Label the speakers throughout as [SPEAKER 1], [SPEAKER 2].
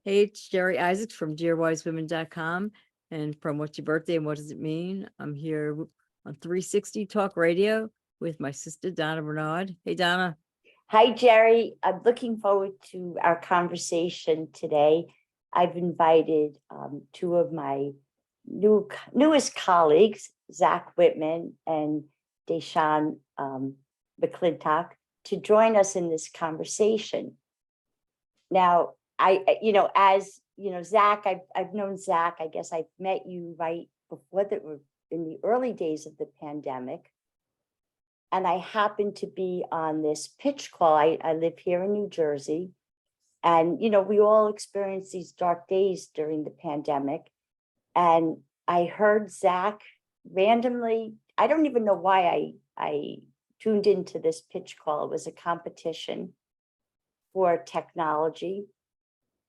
[SPEAKER 1] Hey, it's Jeri Isaacs from DearWiseWomen.com and from What's Your Birthday and What Does It Mean? I'm here on 360 Talk Radio with my sister, Donna Bernard. Hey, Donna.
[SPEAKER 2] Hi, Jeri. I'm looking forward to our conversation today. I've invited two of my newest colleagues, Zach Witman and Deshaun McClintock, to join us in this conversation. Now, as you know, Zach, I've known Zach. I guess I've met you right before that were in the early days of the pandemic. And I happened to be on this pitch call. I live here in New Jersey. And, we all experienced these dark days during the pandemic. And I heard Zach randomly, I don't even know why I tuned into this pitch call. It was a competition for technology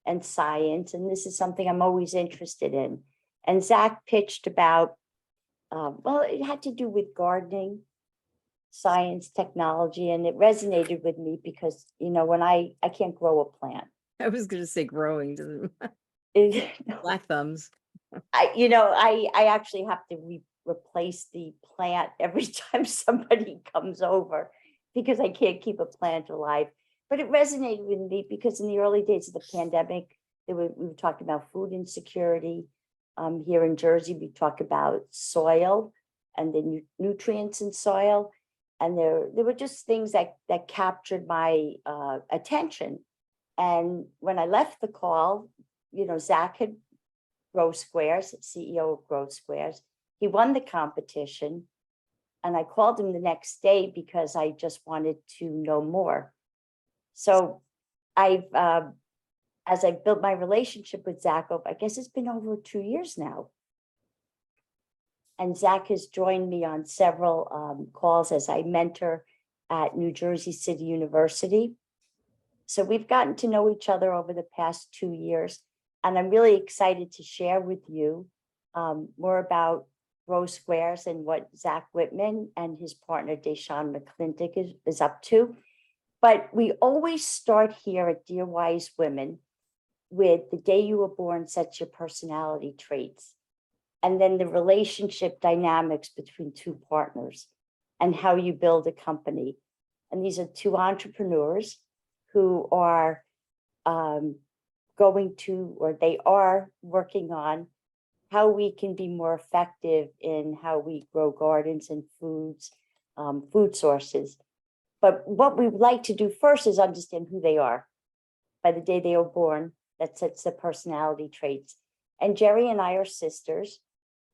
[SPEAKER 2] and science. And this is something I'm always interested in. And Zach pitched about, it had to do with gardening, science, technology, and it resonated with me because, when I can't grow a plant.
[SPEAKER 1] I was going to say growing, black thumbs.
[SPEAKER 2] I actually have to replace the plant every time somebody comes over because I can't keep a plant alive. But it resonated with me because in the early days of the pandemic, we were talking about food insecurity. Here in Jersey, we talk about soil and the nutrients in soil. And there were just things that captured my attention. And when I left the call, Zach had Grow Squares, CEO of Grow Squares. He won the competition. And I called him the next day because I just wanted to know more. So as I built my relationship with Zach, I guess it's been over 2 years now. And Zach has joined me on several calls as I mentor at New Jersey City University. So we've gotten to know each other over the past 2 years. And I'm really excited to share with you more about Grow Squares and what Zach Witman and his partner, Deshaun McClintock, is up to. But we always start here at Dear Wise Women with the day you were born sets your personality traits. And then the relationship dynamics between two partners and how you build a company. And these are two entrepreneurs who are they are working on how we can be more effective in how we grow gardens and food sources. But what we would like to do first is understand who they are by the day they were born. That sets the personality traits. And Jeri and I are sisters.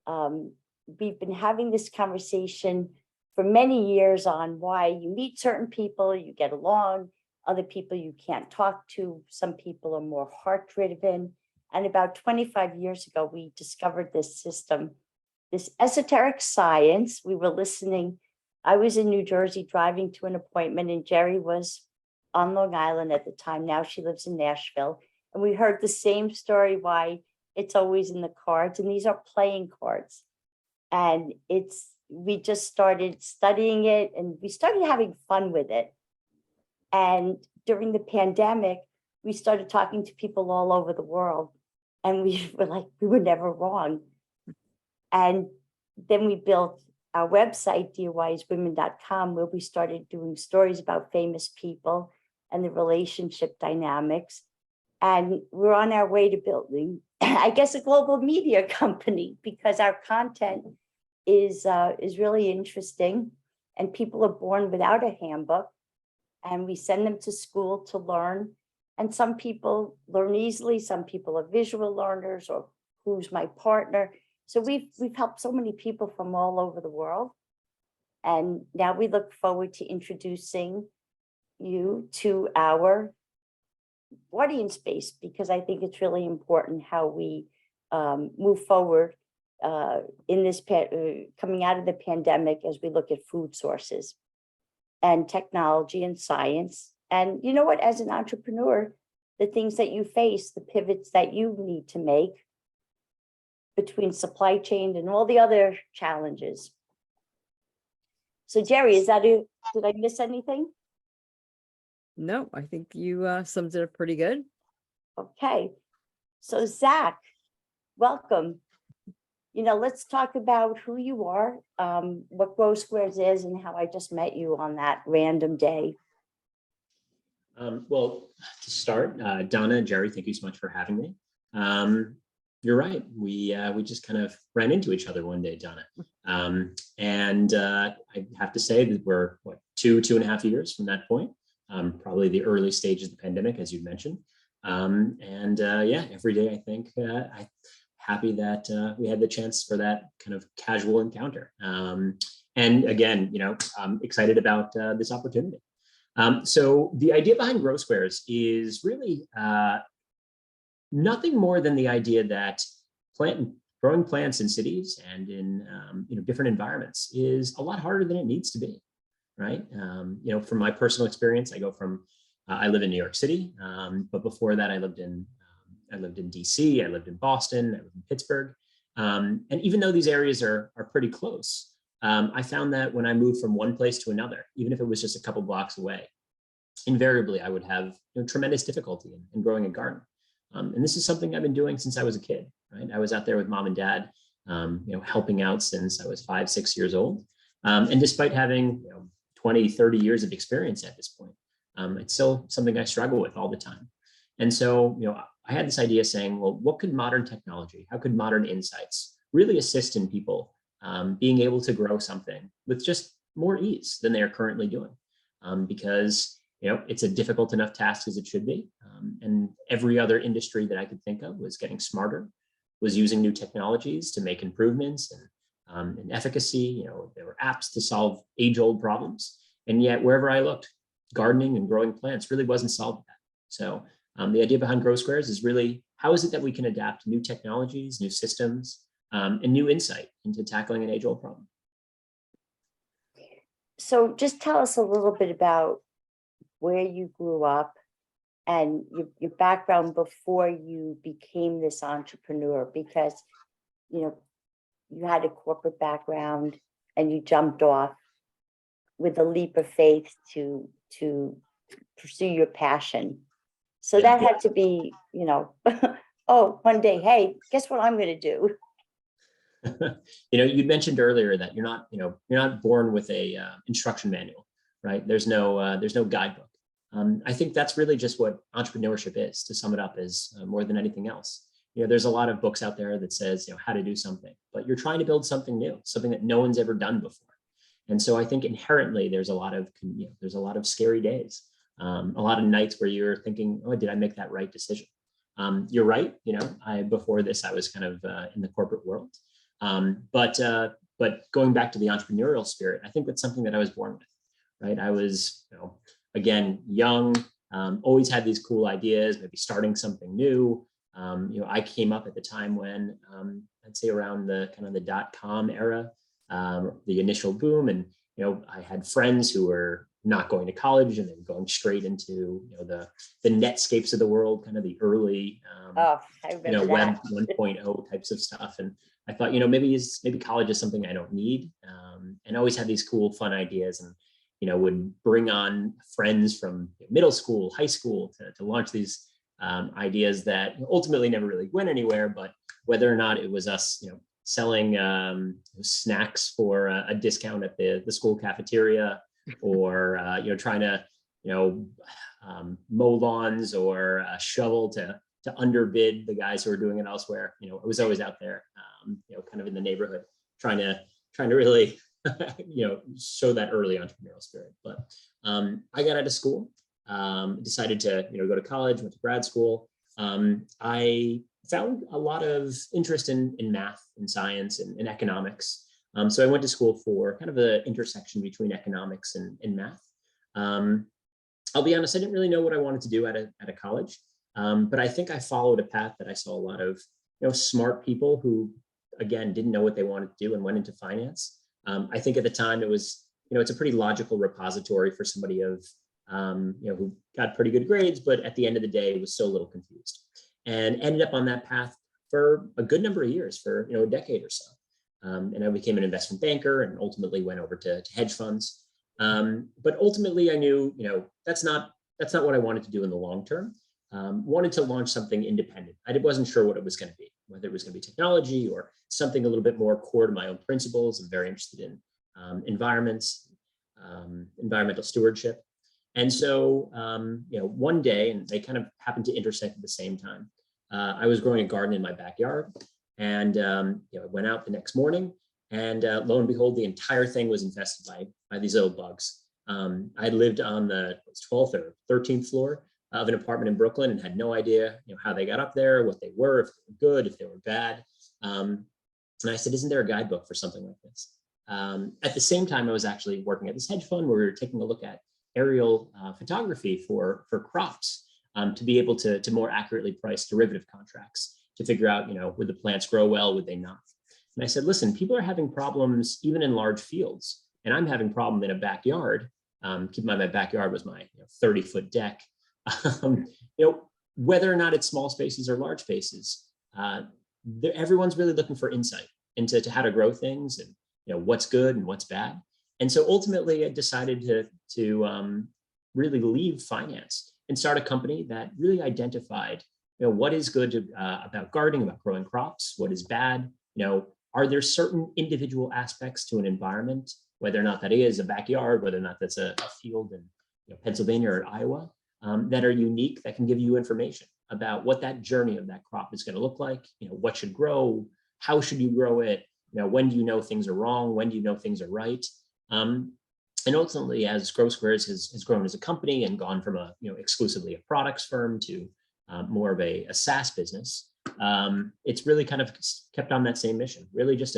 [SPEAKER 2] We've been having this conversation for many years on why you meet certain people, you get along, other people you can't talk to. Some people are more heart-driven. And about 25 years ago, we discovered this system, this esoteric science. We were listening. I was in New Jersey driving to an appointment, and Jeri was on Long Island at the time. Now she lives in Nashville. And we heard the same story, why it's always in the cards, and these are playing cards. And we just started studying it and we started having fun with it. And during the pandemic, we started talking to people all over the world, and we were never wrong. And then we built our website, DearWiseWomen.com, where we started doing stories about famous people and the relationship dynamics. And we're on our way to building, I guess, a global media company because our content is really interesting, and people are born without a handbook, and we send them to school to learn. And some people learn easily, some people are visual learners, or who's my partner. So we've helped so many people from all over the world. And now we look forward to introducing you to our audience base, because I think it's really important how we move forward in this coming out of the pandemic as we look at food sources and technology and science. And you know what, as an entrepreneur, the things that you face, the pivots that you need to make between supply chain and all the other challenges. So Jeri, did I miss anything?
[SPEAKER 1] No, I think you summed it up pretty good.
[SPEAKER 2] Okay. So Zach, welcome. Let's talk about who you are, what Grow Squares is, and how I just met you on that random day.
[SPEAKER 3] Well, to start, Donna, Jeri, thank you so much for having me. You're right. We just kind of ran into each other one day, Donna. And I have to say that we're 2.5 years from that point, probably the early stages of the pandemic, as you mentioned. Yeah, every day I think I'm happy that we had the chance for that kind of casual encounter. And again, I'm excited about this opportunity. So the idea behind Grow Squares is really nothing more than the idea that growing plants in cities and in different environments is a lot harder than it needs to be, right? From my personal experience, I live in New York City, but before that I lived in DC, I lived in Boston, I lived in Pittsburgh, and even though these areas are pretty close, I found that when I moved from one place to another, even if it was just a couple blocks away, invariably I would have tremendous difficulty in growing a garden. And this is something I've been doing since I was a kid, right? I was out there with mom and dad, helping out since I was 5-6 years old. And despite having 20, 30 years of experience at this point, it's still something I struggle with all the time. And so, I had this idea saying, well, what could modern technology, how could modern insights really assist in people being able to grow something with just more ease than they are currently doing? Because it's a difficult enough task as it should be. And every other industry that I could think of was getting smarter, was using new technologies to make improvements and efficacy. There were apps to solve age-old problems. And yet wherever I looked, gardening and growing plants really wasn't solving that. So the idea behind Grow Squares is really, how is it that we can adapt new technologies, new systems, and new insight into tackling an age-old problem?
[SPEAKER 2] So just tell us a little bit about where you grew up and your background before you became this entrepreneur, because you had a corporate background and you jumped off with a leap of faith to pursue your passion. So that had to be, oh, one day, hey, guess what I'm going to do?
[SPEAKER 3] You mentioned earlier that you're not born with a instruction manual, right? There's no guidebook. I think that's really just what entrepreneurship is, to sum it up, is more than anything else. There's a lot of books out there that says, how to do something, but you're trying to build something new, something that no one's ever done before. And so I think inherently there's a lot of scary days, a lot of nights where you're thinking, oh, did I make that right decision? You're right. Before this, I was kind of in the corporate world. But going back to the entrepreneurial spirit, I think that's something that I was born with, right? I was, again, young, always had these cool ideas, maybe starting something new. I came up at the time when I'd say around the kind of the .com era, the initial boom. And, I had friends who were not going to college and they were going straight into, the Netscapes of the world, kind of the early,
[SPEAKER 2] I remember
[SPEAKER 3] Web
[SPEAKER 2] that.
[SPEAKER 3] 1.0 types of stuff. And I thought, maybe college is something I don't need. And I always had these cool, fun ideas, and, would bring on friends from middle school, high school to launch these ideas that ultimately never really went anywhere. But whether or not it was us, selling snacks for a discount at the school cafeteria, or trying to mow lawns or shovel to underbid the guys who are doing it elsewhere. I was always out there, kind of in the neighborhood, trying to really show that early entrepreneurial spirit. But I got out of school, decided to go to college, went to grad school. I found a lot of interest in math and science and economics. So I went to school for kind of the intersection between economics and math. I'll be honest, I didn't really know what I wanted to do at a college, but I think I followed a path that I saw a lot of smart people who, again, didn't know what they wanted to do and went into finance. I think at the time it was, it's a pretty logical repository for somebody of, who got pretty good grades, but at the end of the day was still a little confused, and ended up on that path for a good number of years, for a decade or so. And I became an investment banker and ultimately went over to hedge funds. But ultimately I knew, that's not what I wanted to do in the long term. wanted to launch something independent. I wasn't sure what it was going to be, whether it was going to be technology or something a little bit more core to my own principles. I'm very interested in environments, environmental stewardship. And so, one day, and they kind of happened to intersect at the same time, I was growing a garden in my backyard, and I went out the next morning, and lo and behold, the entire thing was infested by these little bugs. I lived on the 12th or 13th floor of an apartment in Brooklyn and had no idea, how they got up there, what they were, if they were good, if they were bad. And I said, isn't there a guidebook for something like this? At the same time, I was actually working at this hedge fund where we were taking a look at aerial photography for crops to be able to more accurately price derivative contracts to figure out, would the plants grow well, would they not? And I said, listen, people are having problems even in large fields, and I'm having a problem in a backyard. Keep in mind, my backyard was my 30-foot deck. Whether or not it's small spaces or large spaces, everyone's really looking for insight into how to grow things and what's good and what's bad. And so ultimately, I decided to really leave finance and start a company that really identified what is good about gardening, about growing crops, what is bad. Are there certain individual aspects to an environment, whether or not that is a backyard, whether or not that's a field in Pennsylvania or Iowa, that are unique, that can give you information about what that journey of that crop is going to look like, what should grow, how should you grow it, when do you know things are wrong, when do you know things are right. And ultimately, as Grow Squares has grown as a company and gone from exclusively a products firm to more of a SaaS business, it's really kind of kept on that same mission, really just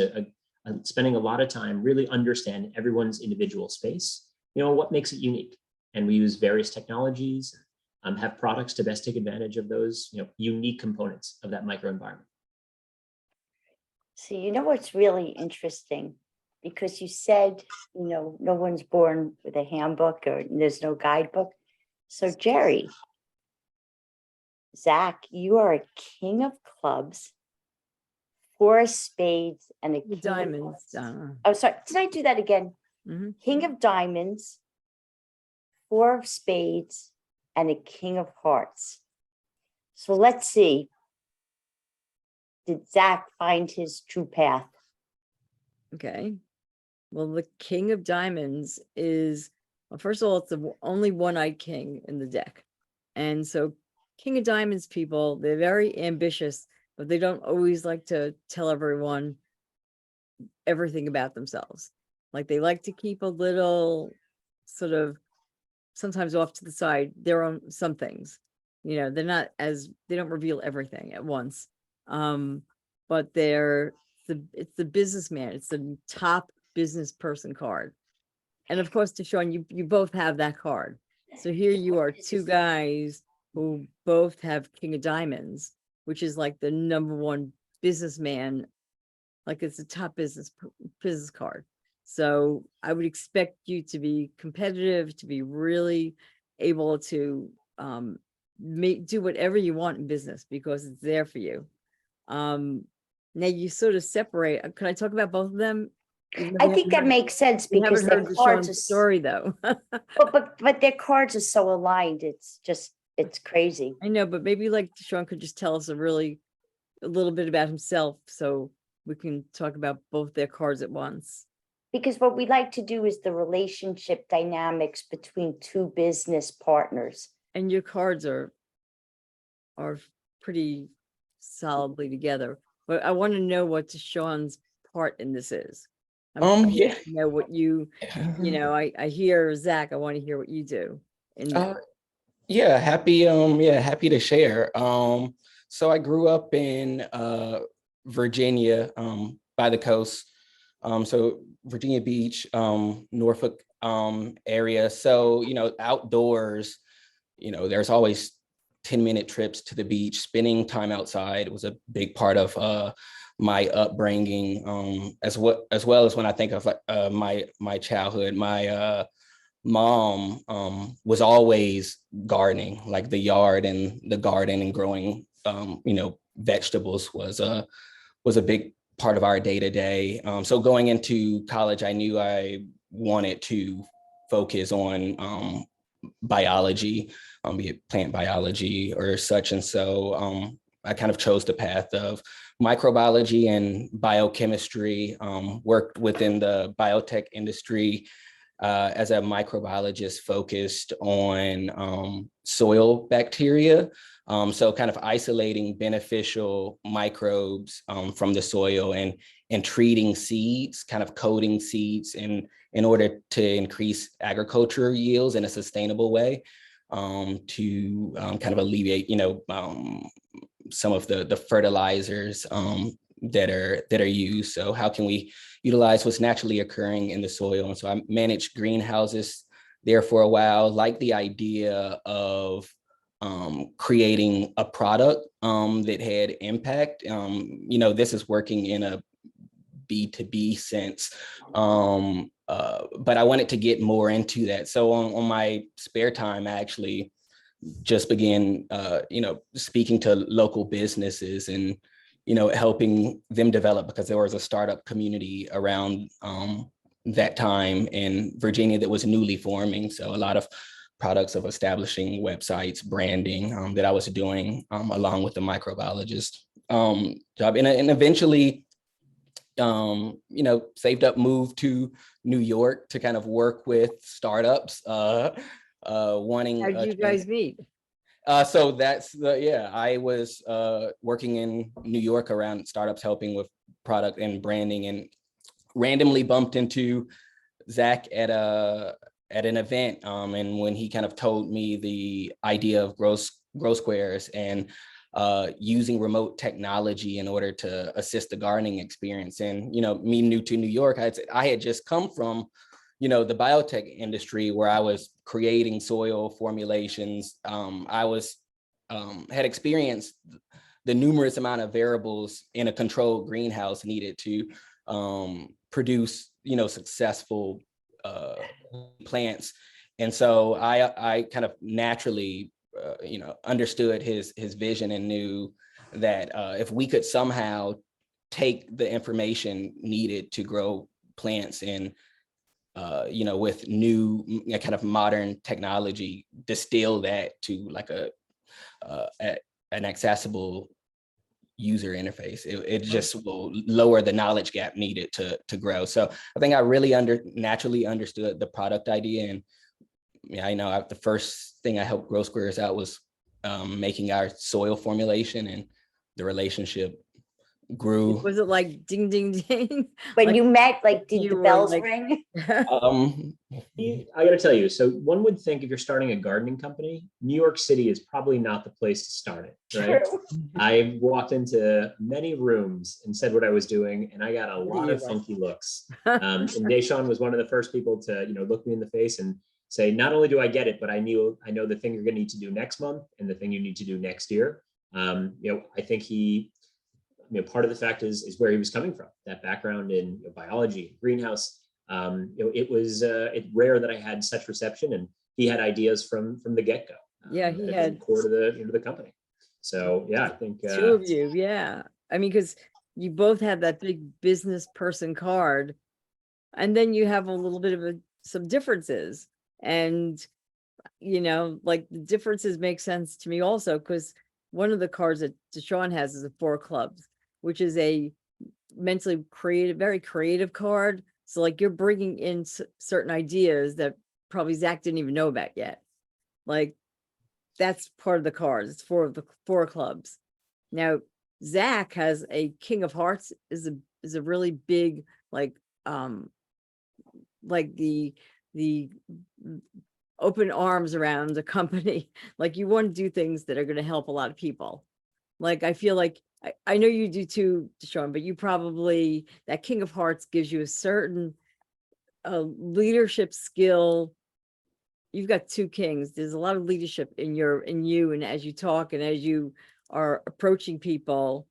[SPEAKER 3] spending a lot of time really understanding everyone's individual space, what makes it unique. And we use various technologies, have products to best take advantage of those unique components of that microenvironment.
[SPEAKER 2] So what's really interesting, because you said, no one's born with a handbook or there's no guidebook. So Jeri, Zach, you are a king of clubs, 4 spades, and a king
[SPEAKER 1] Diamonds,
[SPEAKER 2] of
[SPEAKER 1] Donna.
[SPEAKER 2] Oh, sorry. Did I do that again?
[SPEAKER 1] Mm-hmm.
[SPEAKER 2] King of diamonds, 4 of spades, and a king of hearts. So let's see. Did Zach find his true path?
[SPEAKER 1] Okay. Well, the king of diamonds is, well, first of all, it's the only one-eyed king in the deck. And so king of diamonds people, they're very ambitious, but they don't always like to tell everyone everything about themselves. Like they like to keep a little sort of sometimes off to the side their own some things. They're not they don't reveal everything at once. But it's the businessman, it's the top business person card. And of course, Deshaun, you both have that card. So here you are, 2 guys who both have king of diamonds, which is like the #1 businessman, like it's a top business card. So I would expect you to be competitive, to be really able to do whatever you want in business because it's there for you. Now you sort of separate. Can I talk about both of them?
[SPEAKER 2] I think that makes sense because their cards are
[SPEAKER 1] story though.
[SPEAKER 2] but their cards are so aligned. It's crazy.
[SPEAKER 1] I know, but maybe like Deshaun could just tell us a little bit about himself so we can talk about both their cards at once.
[SPEAKER 2] Because what we like to do is the relationship dynamics between 2 business partners. And
[SPEAKER 1] your cards are pretty solidly together. But I want to know what Deshaun's part in this is.
[SPEAKER 4] Yeah.
[SPEAKER 1] What I hear Zach, I want to hear what you do.
[SPEAKER 4] Yeah, happy to share. So I grew up in Virginia, by the coast. So Virginia Beach, Norfolk area. So, outdoors, there's always 10-minute trips to the beach. Spending time outside was a big part of my upbringing, as well as when I think of my childhood. My mom was always gardening, like the yard and the garden and growing vegetables was a big part of our day-to-day. So going into college, I knew I wanted to focus on biology. be it plant biology or such. And so I kind of chose the path of microbiology and biochemistry, worked within the biotech industry as a microbiologist focused on soil bacteria. So kind of isolating beneficial microbes from the soil and treating seeds, kind of coating seeds in order to increase agriculture yields in a sustainable way, to kind of alleviate, some of the fertilizers that are used. So how can we utilize what's naturally occurring in the soil? And so I managed greenhouses there for a while, like the idea of creating a product that had impact. This is working in a B2B sense, but I wanted to get more into that. So on my spare time, I actually just began, speaking to local businesses and, helping them develop, because there was a startup community around that time in Virginia that was newly forming. So a lot of products of establishing websites, branding that I was doing along with the microbiologist job. And eventually, saved up, moved to New York to kind of work with startups wanting.
[SPEAKER 1] How did you guys meet?
[SPEAKER 4] So that's I was working in New York around startups, helping with product and branding, and randomly bumped into Zach at an event. And when he kind of told me the idea of grow squares and using remote technology in order to assist the gardening experience. And, me new to New York, I had just come from, the biotech industry where I was creating soil formulations. I had experienced the numerous amount of variables in a controlled greenhouse needed to produce, successful plants. And so I kind of naturally understood his vision and knew that if we could somehow take the information needed to grow plants in, with new kind of modern technology, distill that to like an accessible user interface, it just will lower the knowledge gap needed to grow. So I think I really naturally understood the product idea. And the first thing I helped Grow Squares out was making our soil formulation, and the relationship grew.
[SPEAKER 1] Was it like ding, ding, ding?
[SPEAKER 2] When
[SPEAKER 1] Like,
[SPEAKER 2] you met, did
[SPEAKER 1] you
[SPEAKER 2] the
[SPEAKER 1] were
[SPEAKER 2] bells
[SPEAKER 1] like-
[SPEAKER 2] ring?
[SPEAKER 3] I got to tell you, so one would think if you're starting a gardening company, New York City is probably not the place to start it, right?
[SPEAKER 2] True.
[SPEAKER 3] I walked into many rooms and said what I was doing, and I got a lot of funky looks. And Deshaun was one of the first people to, look me in the face and say, not only do I get it, but I know the thing you're going to need to do next month and the thing you need to do next year. I think he, part of the fact is where he was coming from, that background in biology, greenhouse. It's rare that I had such reception, and he had ideas from the get-go.
[SPEAKER 1] Yeah, he had
[SPEAKER 3] core to the company. So yeah, I think
[SPEAKER 1] two of you. Yeah, I mean, because you both have that big business person card, and then you have a little bit of some differences, and the differences make sense to me also, because one of the cards that Deshaun has is a 4 clubs, which is a mentally creative, very creative card. So you're bringing in certain ideas that probably Zach didn't even know about yet. That's part of the cards. It's 4 of the 4 clubs. Now, Zach has a King of Hearts is a really big, the open arms around the company. You want to do things that are going to help a lot of people. I feel like I know you do too, Deshaun, but you probably, that King of Hearts gives you a certain leadership skill. You've got 2 kings. There's a lot of leadership in you, and as you talk and as you are approaching people.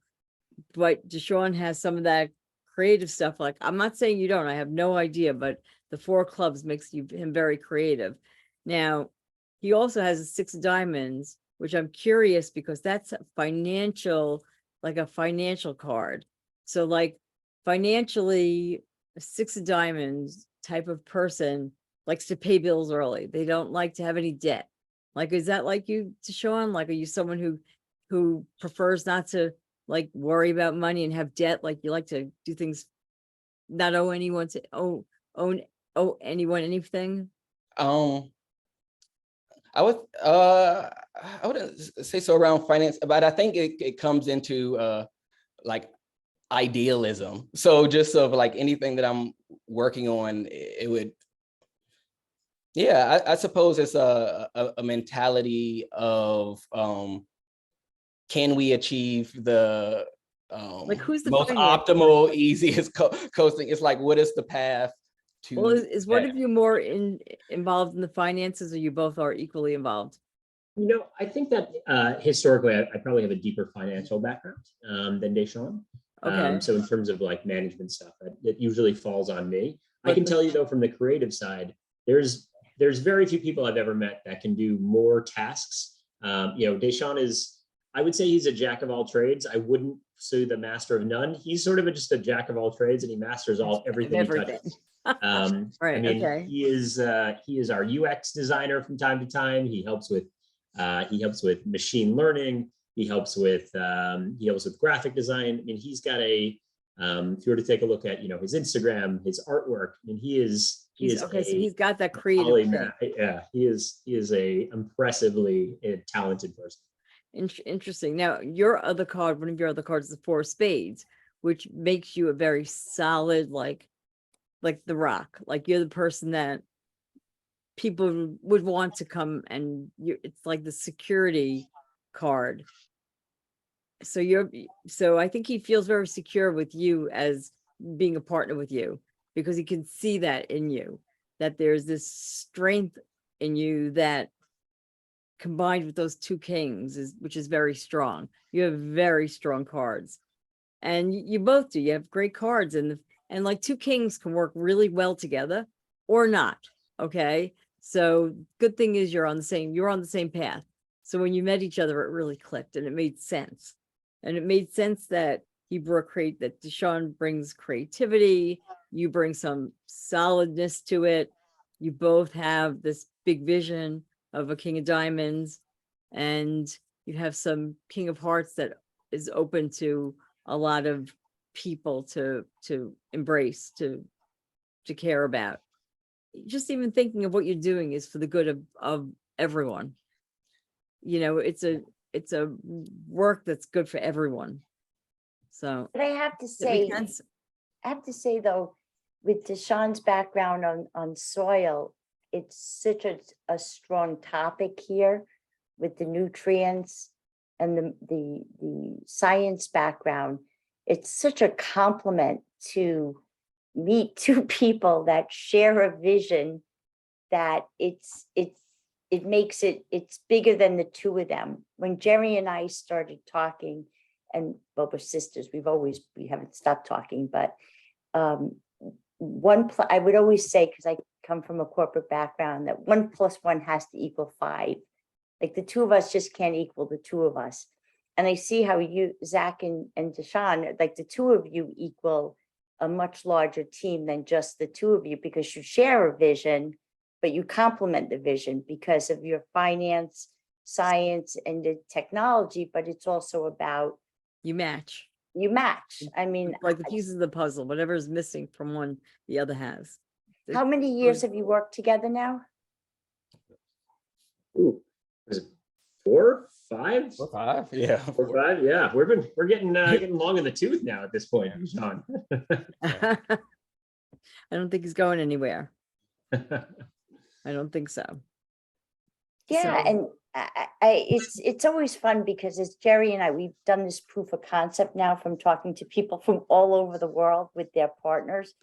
[SPEAKER 1] But Deshaun has some of that creative stuff. I'm not saying you don't, I have no idea, but the 4 clubs makes him very creative. Now, he also has a 6 of diamonds, which I'm curious, because that's a financial card. So financially, a 6 of diamonds type of person likes to pay bills early. They don't like to have any debt. Like, is that like you, Deshaun? Like, are you someone who prefers not to like worry about money and have debt? Like, you like to do things, not owe anyone to owe anyone anything?
[SPEAKER 4] Um, I would I wouldn't say so around finance, but I think it comes into like idealism. So just of like anything that I'm working on, it would, yeah, I suppose it's a mentality of can we achieve the
[SPEAKER 1] Like, who's the
[SPEAKER 4] most
[SPEAKER 1] finance
[SPEAKER 4] optimal, easiest coasting? It's like, what is the path to
[SPEAKER 1] Well, is one
[SPEAKER 4] that?
[SPEAKER 1] of you more involved in the finances, or you both are equally involved?
[SPEAKER 3] I think that historically, I probably have a deeper financial background than Deshaun.
[SPEAKER 1] Okay.
[SPEAKER 3] So in terms of like management stuff, it usually falls on me. I
[SPEAKER 1] But
[SPEAKER 3] can tell you though, from the creative side, there's very few people I've ever met that can do more tasks. Deshaun is, I would say he's a jack of all trades. I wouldn't say the master of none. He's sort of just a jack of all trades, and he masters everything he touches.
[SPEAKER 1] Right. Okay.
[SPEAKER 3] He is our UX designer from time to time. He helps with machine learning. He helps with graphic design. I mean, he's got if you were to take a look at his Instagram, his artwork, I mean,
[SPEAKER 1] Okay. So he's got that creative thing.
[SPEAKER 3] yeah, he is a impressively talented person.
[SPEAKER 1] Interesting. Now, your other card, one of your other cards, is the Four of Spades, which makes you a very solid, like the Rock. Like, you're the person that people would want to come, and it's like the security card. So I think he feels very secure with you as being a partner with you, because he can see that in you, that there's this strength in you that combined with those two kings which is very strong. You have very strong cards, and you both do. You have great cards, and like two kings can work really well together or not. Okay. So good thing is you're on the same path. So when you met each other, it really clicked and it made sense. And it made sense that that Deshaun brings creativity. You bring some solidness to it. You both have this big vision of a King of Diamonds, and you have some King of Hearts that is open to a lot of people to embrace, to care about. Just even thinking of what you're doing is for the good of everyone. It's a work that's good for everyone. So
[SPEAKER 2] But I have to
[SPEAKER 1] it makes
[SPEAKER 2] say,
[SPEAKER 1] sense.
[SPEAKER 2] though, with Deshaun's background on soil, it's such a strong topic here with the nutrients and the science background. It's such a compliment to meet two people that share a vision, that it's bigger than the two of them. When Jeri and I started talking, and well, we're sisters, we haven't stopped talking, but I would always say, because I come from a corporate background, that 1 + 1 has to equal 5. Like, the two of us just can't equal the two of us. And I see how you, Zach and Deshaun, like the two of you equal a much larger team than just the two of you, because you share a vision, but you complement the vision because of your finance, science, and the technology. But it's also about
[SPEAKER 1] You match.
[SPEAKER 2] I mean,
[SPEAKER 1] Like the pieces of the puzzle, whatever is missing from one, the other has.
[SPEAKER 2] how many years have you worked together now?
[SPEAKER 3] Ooh, is it 4, 5?
[SPEAKER 4] 4, 5, yeah.
[SPEAKER 3] 4, 5, yeah. We're getting long in the tooth now at this point, Sean.
[SPEAKER 1] I don't think he's going anywhere. I don't think so.
[SPEAKER 2] Yeah,
[SPEAKER 1] So-
[SPEAKER 2] and it's always fun, because as Jeri and I, we've done this proof of concept now from talking to people from all over the world with their partners.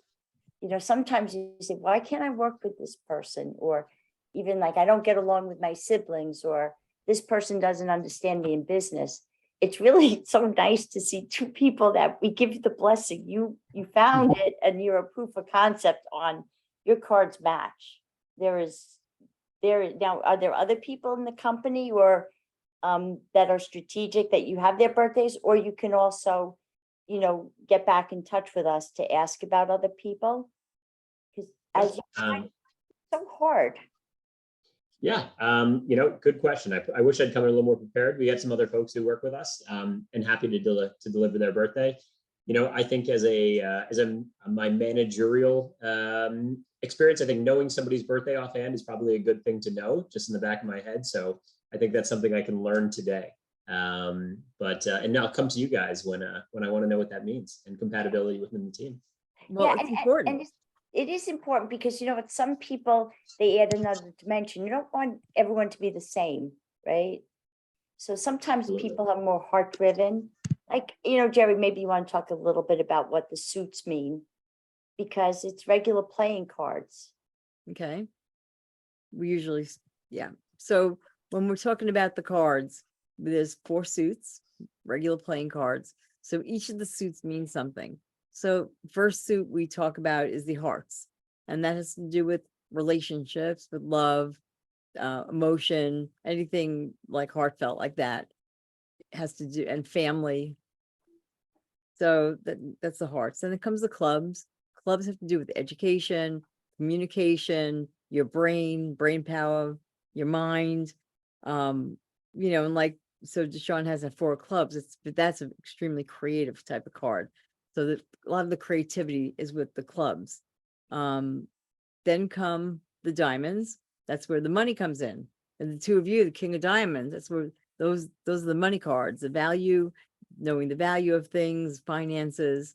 [SPEAKER 2] Sometimes you say, why can't I work with this person? Or even like, I don't get along with my siblings, or this person doesn't understand me in business. It's really so nice to see two people that we give you the blessing. You found it, and you're a proof of concept on your cards match. Now, are there other people in the company or that are strategic that you have their birthdays, or you can also, get back in touch with us to ask about other people? Because as you try, it's so hard.
[SPEAKER 3] Yeah, good question. I wish I'd come in a little more prepared. We had some other folks who work with us, and happy to deliver their birthday. I think as my managerial experience, I think knowing somebody's birthday offhand is probably a good thing to know, just in the back of my head. So I think that's something I can learn today. And now I'll come to you guys when I want to know what that means and compatibility within the team.
[SPEAKER 1] Well,
[SPEAKER 2] Yeah,
[SPEAKER 1] it's
[SPEAKER 2] and
[SPEAKER 1] important.
[SPEAKER 2] it is important because, with some people, they add another dimension. You don't want everyone to be the same, right? So sometimes
[SPEAKER 3] Absolutely.
[SPEAKER 2] people are more heart driven. Like, Jeri, maybe you want to talk a little bit about what the suits mean, because it's regular playing cards.
[SPEAKER 1] Okay. We usually, yeah. So when we're talking about the cards, there's 4 suits, regular playing cards. So each of the suits means something. So first suit we talk about is the hearts, and that has to do with relationships, with love, emotion, anything like heartfelt like that has to do, and family. So that's the hearts. Then it comes the clubs. Clubs have to do with education, communication, your brain power, your mind. And like, so Deshaun has 4 clubs. That's an extremely creative type of card. So that a lot of the creativity is with the clubs. Then come the diamonds. That's where the money comes in. And the 2 of you, the king of diamonds, that's where those are the money cards, the value, knowing the value of things, finances.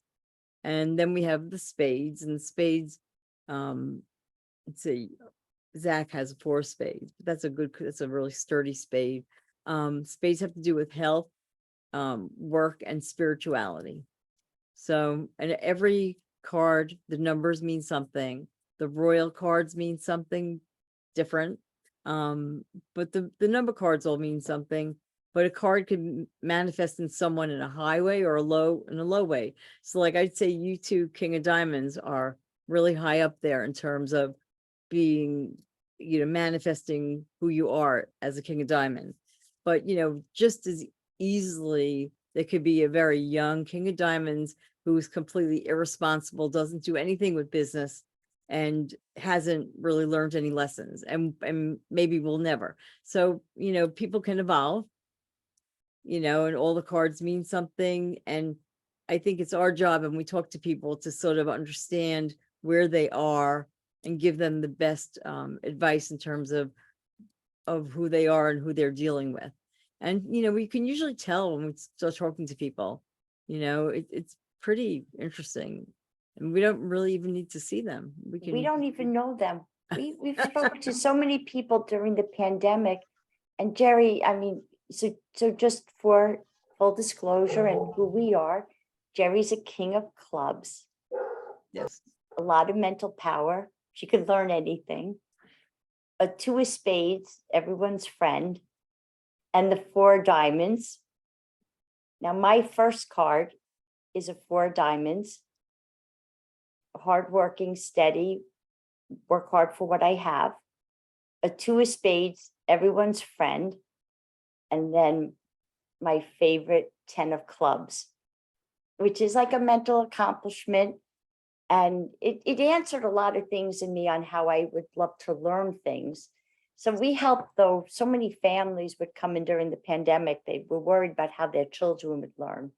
[SPEAKER 1] And then we have the spades, and the spades, let's see, Zach has 4 spades, but that's a really sturdy spade. Spades have to do with health, work, and spirituality. So, and every card, the numbers mean something. The royal cards mean something different. But the number cards all mean something. But a card could manifest in someone in a high way or in a low way. So like I'd say you 2 King of Diamonds are really high up there in terms of being, manifesting who you are as a King of Diamonds. But, just as easily, there could be a very young King of Diamonds who is completely irresponsible, doesn't do anything with business, and hasn't really learned any lessons, and maybe will never. So, people can evolve, and all the cards mean something. And I think it's our job, and we talk to people, to sort of understand where they are and give them the best advice in terms of who they are and who they're dealing with. And, we can usually tell when we start talking to people, it's pretty interesting. And we don't really even need to see them.
[SPEAKER 2] We don't even know them. We've spoken to so many people during the pandemic. And Jeri, so just for full disclosure and who we are, Jeri's a king of clubs.
[SPEAKER 1] Yes.
[SPEAKER 2] A lot of mental power. She could learn anything. A 2 of spades, everyone's friend. And the 4 diamonds. Now, my first card is a 4 diamonds. Hardworking, steady, work hard for what I have. A 2 of spades, everyone's friend. And then my favorite 10 of clubs, which is like a mental accomplishment. And it answered a lot of things in me on how I would love to learn things. So we helped, though, so many families would come in during the pandemic. They were worried about how their children would learn.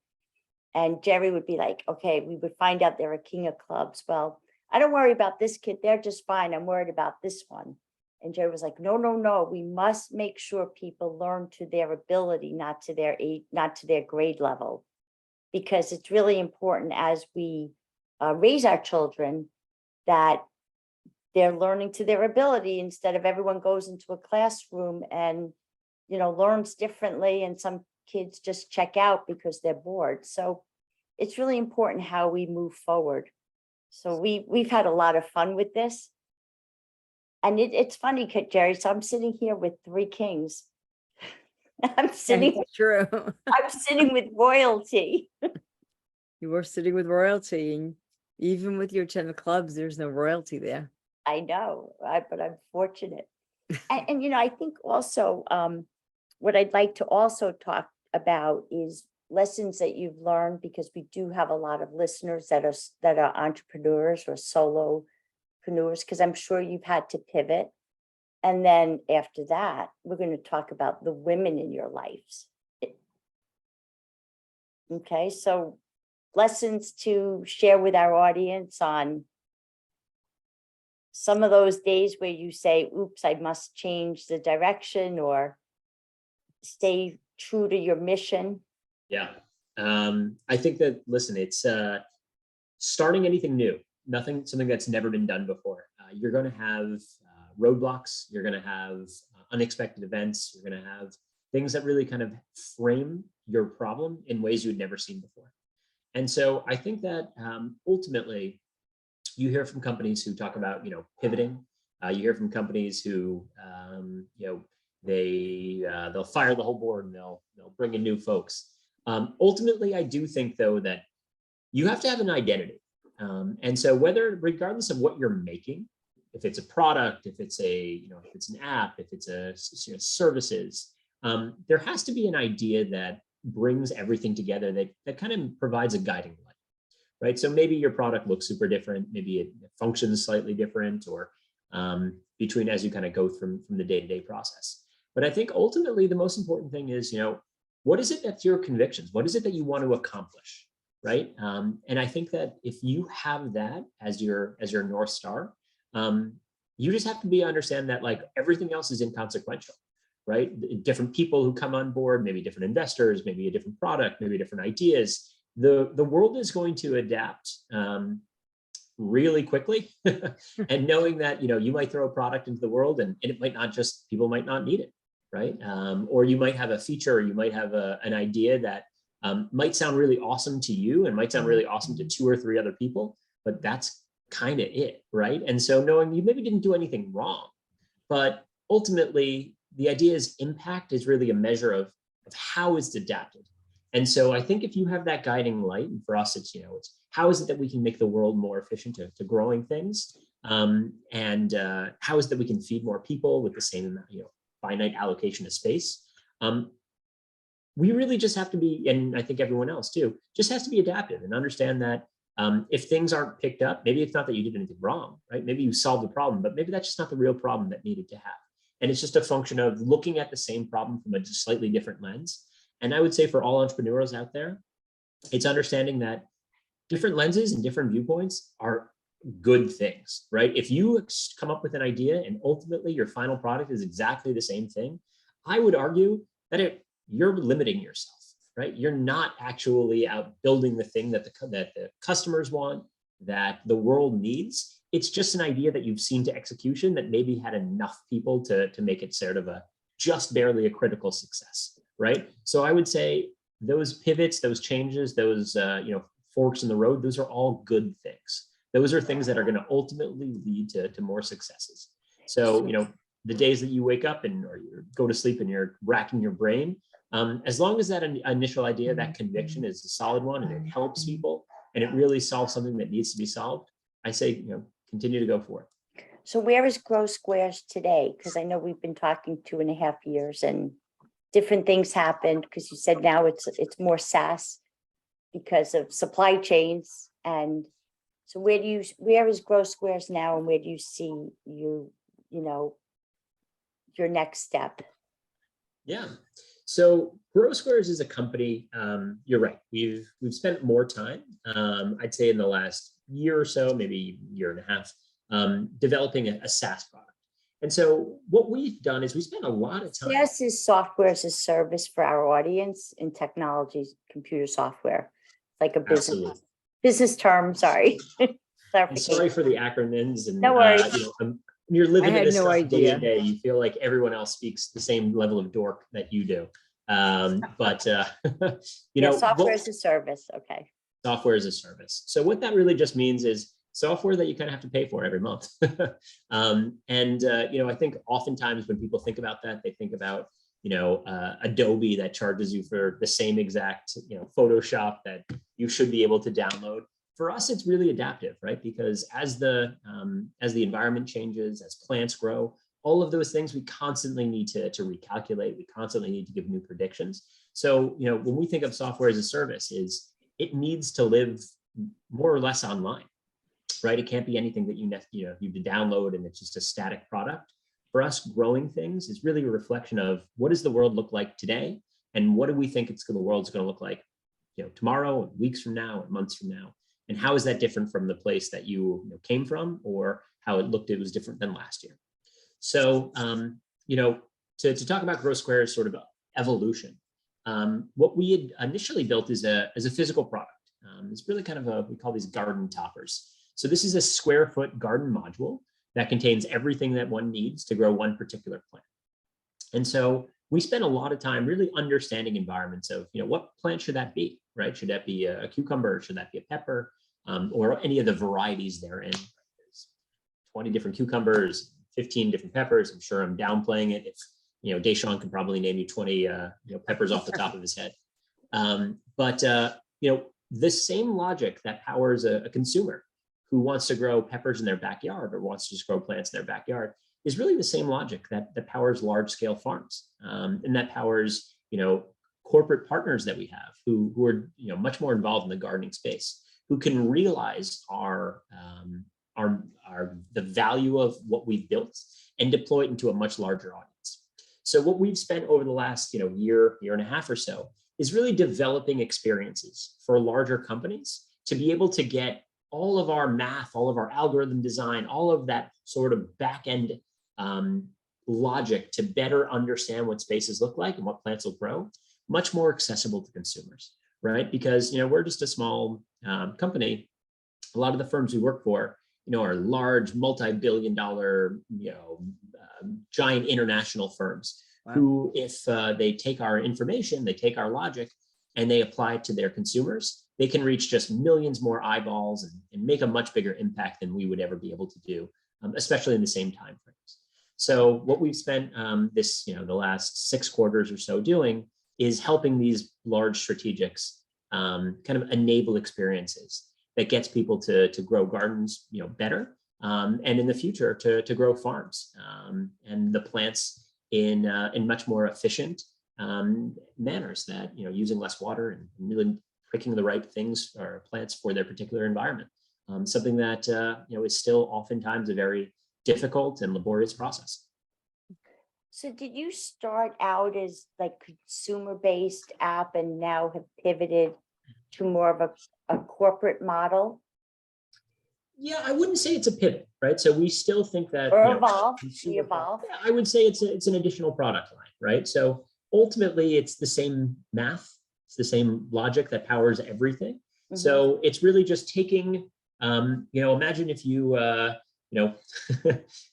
[SPEAKER 2] And Jeri would be like, okay, we would find out they're a king of clubs. Well, I don't worry about this kid. They're just fine. I'm worried about this one. And Jeri was like, no, we must make sure people learn to their ability, not to their age, not to their grade level, because it's really important as we raise our children that they're learning to their ability, instead of everyone goes into a classroom and, learns differently. And some kids just check out because they're bored. So it's really important how we move forward. So we've had a lot of fun with this. And it's funny, Jeri, so I'm sitting here with 3 kings. I'm sitting with royalty.
[SPEAKER 1] You were sitting with royalty, and even with your 10 of clubs, there's no royalty there.
[SPEAKER 2] I know, but I'm fortunate. And I think also what I'd like to also talk about is lessons that you've learned, because we do have a lot of listeners that are entrepreneurs or solopreneurs, because I'm sure you've had to pivot. And then after that, we're going to talk about the women in your lives. Okay, so lessons to share with our audience on some of those days where you say, oops, I must change the direction or stay true to your mission.
[SPEAKER 3] Yeah. I think that, listen, it's starting anything new, something that's never been done before. You're going to have roadblocks. You're going to have unexpected events. You're going to have things that really kind of frame your problem in ways you'd never seen before. And so I think that ultimately, you hear from companies who talk about, pivoting. You hear from companies who, they'll fire the whole board and they'll bring in new folks. Ultimately, I do think though that you have to have an identity. And so regardless of what you're making, if it's a product, if it's if it's an app, if it's a services, there has to be an idea that brings everything together that kind of provides a guiding light. Right. So maybe your product looks super different. Maybe it functions slightly different or between as you kind of go from the day-to-day process. But I think ultimately the most important thing is, what is it that's your convictions? What is it that you want to accomplish? Right. And I think that if you have that as your North Star, you just have to understand that like everything else is inconsequential. Right. Different people who come on board, maybe different investors, maybe a different product, maybe different ideas. The world is going to adapt really quickly and knowing that, you might throw a product into the world and it might not people might not need it, right? Or you might have a feature, or you might have an idea that might sound really awesome to you and might sound really awesome to 2 or 3 other people, but that's kind of it, right? And so knowing you maybe didn't do anything wrong, but ultimately the idea's impact is really a measure of how it's adapted. And so I think if you have that guiding light, and for us, it's how is it that we can make the world more efficient to growing things, and how is it that we can feed more people with the same amount, finite allocation of space. We really just have to be, and I think everyone else too, just has to be adaptive and understand that if things aren't picked up, maybe it's not that you did anything wrong, right? Maybe you solved the problem, but maybe that's just not the real problem that needed to have. And it's just a function of looking at the same problem from a slightly different lens. And I would say for all entrepreneurs out there, it's understanding that different lenses and different viewpoints are good things, right? If you come up with an idea and ultimately your final product is exactly the same thing, I would argue that you're limiting yourself, right? You're not actually out building the thing that the customers want, that the world needs. It's just an idea that you've seen to execution that maybe had enough people to make it sort of just barely a critical success. Right. So I would say those pivots, those changes, those, forks in the road, those are all good things. Those are things that are going to ultimately lead to more successes. So, the days that you wake up or you go to sleep and you're racking your brain, as long as that initial idea, that conviction is a solid one and it helps people and it really solves something that needs to be solved, I say, continue to go for it.
[SPEAKER 2] So where is Grow Squares today? Because I know we've been talking 2.5 years and different things happened, because you said now it's more SaaS because of supply chains. And so where is Grow Squares now, and where do you see your next step?
[SPEAKER 3] Yeah. So Grow Squares is a company, you're right. We've spent more time, I'd say in the last year or so, maybe year and a half, developing a SaaS product. And so what we've done is we spent a lot of time.
[SPEAKER 2] SaaS is software as a service for our audience in technology, computer software, like a business term. Sorry.
[SPEAKER 3] I'm sorry for the acronyms. And
[SPEAKER 2] no worries.
[SPEAKER 3] When you're living in this
[SPEAKER 1] no
[SPEAKER 3] stuff day
[SPEAKER 1] idea.
[SPEAKER 3] to day, you feel like everyone else speaks the same level of dork that you do.
[SPEAKER 2] Software as a service. Okay.
[SPEAKER 3] Software as a service. So what that really just means is software that you kind of have to pay for every month. I think oftentimes when people think about that, they think about, Adobe that charges you for the same exact, Photoshop that you should be able to download. For us, it's really adaptive, right? Because as the environment changes, as plants grow, all of those things we constantly need to recalculate. We constantly need to give new predictions. So, when we think of software as a service, it needs to live more or less online. Right, it can't be anything that you need to download and it's just a static product. for us, growing things is really a reflection of what does the world look like today, and what do we think the world's going to look like, tomorrow, weeks from now, and months from now, and how is that different from the place that you came from, or how it was different than last year. So, to talk about Grow Square's sort of evolution, what we had initially built is a physical product. It's really kind of we call these garden toppers. So this is a square foot garden module that contains everything that one needs to grow one particular plant. And so we spent a lot of time really understanding environments of, what plant should that be, right? Should that be a cucumber? Should that be a pepper? Or any of the varieties therein? There's 20 different cucumbers, 15 different peppers. I'm sure I'm downplaying it. If, Deshaun could probably name you 20, peppers off the top of his head. But the same logic that powers a consumer who wants to grow peppers in their backyard or wants to just grow plants in their backyard is really the same logic that powers large scale farms, and that powers corporate partners that we have who are much more involved in the gardening space, who can realize the value of what we've built and deploy it into a much larger audience. So what we've spent over the last year and a half or so is really developing experiences for larger companies to be able to get all of our math, all of our algorithm design, all of that sort of back end logic to better understand what spaces look like and what plants will grow, much more accessible to consumers, right? Because we're just a small company. A lot of the firms we work for, are large, multi-billion-dollar, giant international firms. Wow. Who, if they take our information, they take our logic, and they apply it to their consumers, they can reach just millions more eyeballs and make a much bigger impact than we would ever be able to do, especially in the same time frames. So what we've spent the last 6 quarters or so doing is helping these large strategics kind of enable experiences that gets people to grow gardens, better, and in the future to grow farms and the plants in much more efficient manners that, using less water and really picking the right things or plants for their particular environment. Something that, is still oftentimes a very difficult and laborious process.
[SPEAKER 2] So did you start out as like consumer-based app and now have pivoted to more of a corporate model?
[SPEAKER 3] Yeah, I wouldn't say it's a pivot, right? So we still think that
[SPEAKER 2] or evolve. Evolve.
[SPEAKER 3] I would say it's an additional product line, right? So ultimately, it's the same math, it's the same logic that powers everything. Mm-hmm. So it's really just taking, imagine if you,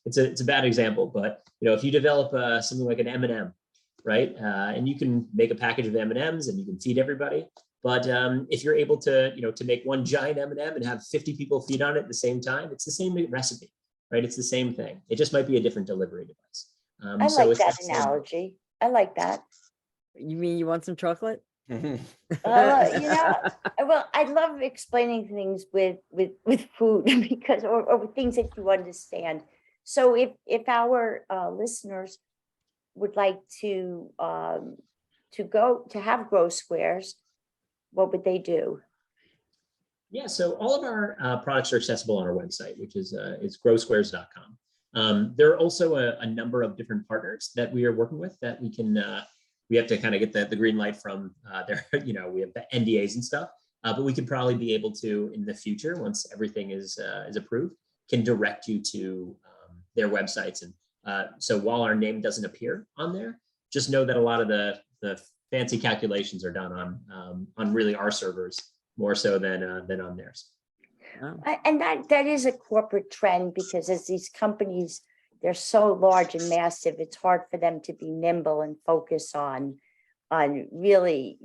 [SPEAKER 3] it's a bad example, but if you develop something like an M&M, right, and you can make a package of M&Ms and you can feed everybody. But if you're able to, to make one giant M&M and have 50 people feed on it at the same time, it's the same recipe, right? It's the same thing. It just might be a different delivery device.
[SPEAKER 2] I like that analogy. I like that.
[SPEAKER 1] You mean you want some chocolate?
[SPEAKER 2] Well, I love explaining things with food because, or things that you understand. So if our listeners would like to have Grow Squares, what would they do?
[SPEAKER 3] Yeah, so all of our products are accessible on our website, which is growsquares.com. There are also a number of different partners that we are working with that we can, we have to kind of get the green light from there. We have the NDAs and stuff, but we could probably be able to, in the future, once everything is approved, can direct you to their websites. And so while our name doesn't appear on there, just know that a lot of the fancy calculations are done on really our servers more so than on theirs.
[SPEAKER 2] Wow. And that is a corporate trend, because as these companies, they're so large and massive, it's hard for them to be nimble and focus on really,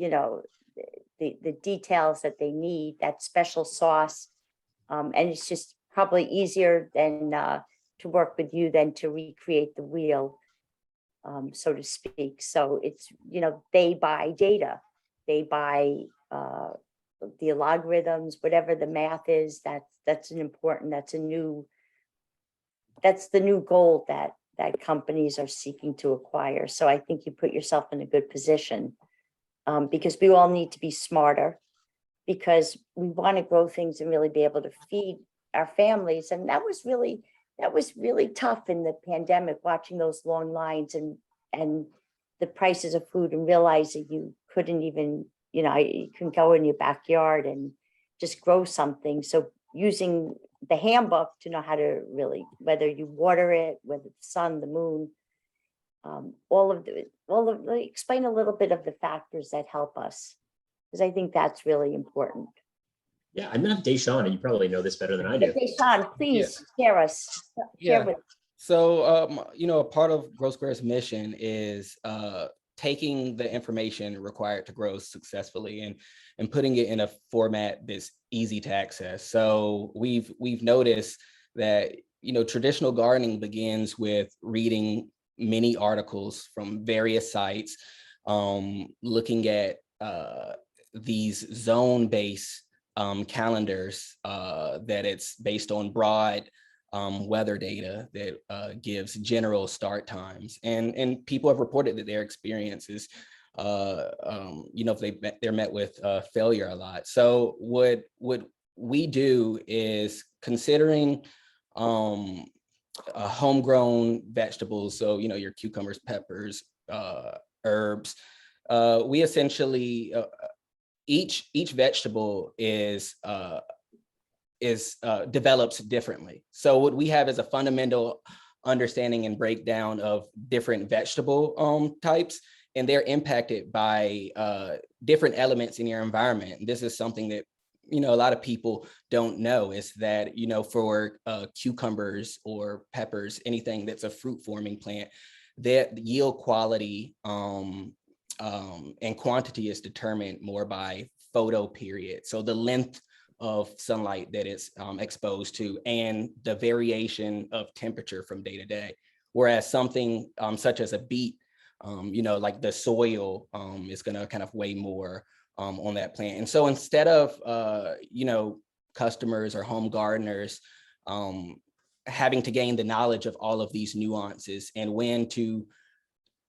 [SPEAKER 2] the details that they need, that special sauce. And it's just probably easier than to work with you than to recreate the wheel. So to speak. So it's, they buy data, they buy the logarithms, whatever the math is, that's the new goal that companies are seeking to acquire. So I think you put yourself in a good position, because we all need to be smarter, because we want to grow things and really be able to feed our families. And that was really that was really tough in the pandemic, watching those long lines and the prices of food, and realizing you couldn't even, you couldn't go in your backyard and just grow something. So using the handbook to know how to really, whether you water it, whether the sun, the moon, explain a little bit of the factors that help us, because I think that's really important.
[SPEAKER 3] Yeah, I'm not Deshaun, and you probably know this better than I do.
[SPEAKER 2] Deshaun, please share us.
[SPEAKER 4] Yeah.
[SPEAKER 2] With.
[SPEAKER 4] So, a part of Grow Square's mission is taking the information required to grow successfully and putting it in a format that's easy to access. So we've noticed that, traditional gardening begins with reading many articles from various sites, looking at these zone-based calendars that it's based on broad weather data that gives general start times, and people have reported that their experiences, they're met with failure a lot. So what we do is, considering homegrown vegetables, so your cucumbers, peppers, herbs, we essentially each vegetable is develops differently. So what we have is a fundamental understanding and breakdown of different vegetable types, and they're impacted by different elements in your environment. And this is something that a lot of people don't know, is that for cucumbers or peppers, anything that's a fruit forming plant, their yield quality and quantity is determined more by photo period. So the length of sunlight that it's exposed to, and the variation of temperature from day to day. Whereas something such as a beet, like the soil is going to kind of weigh more on that plant. And so instead of, customers or home gardeners having to gain the knowledge of all of these nuances and when to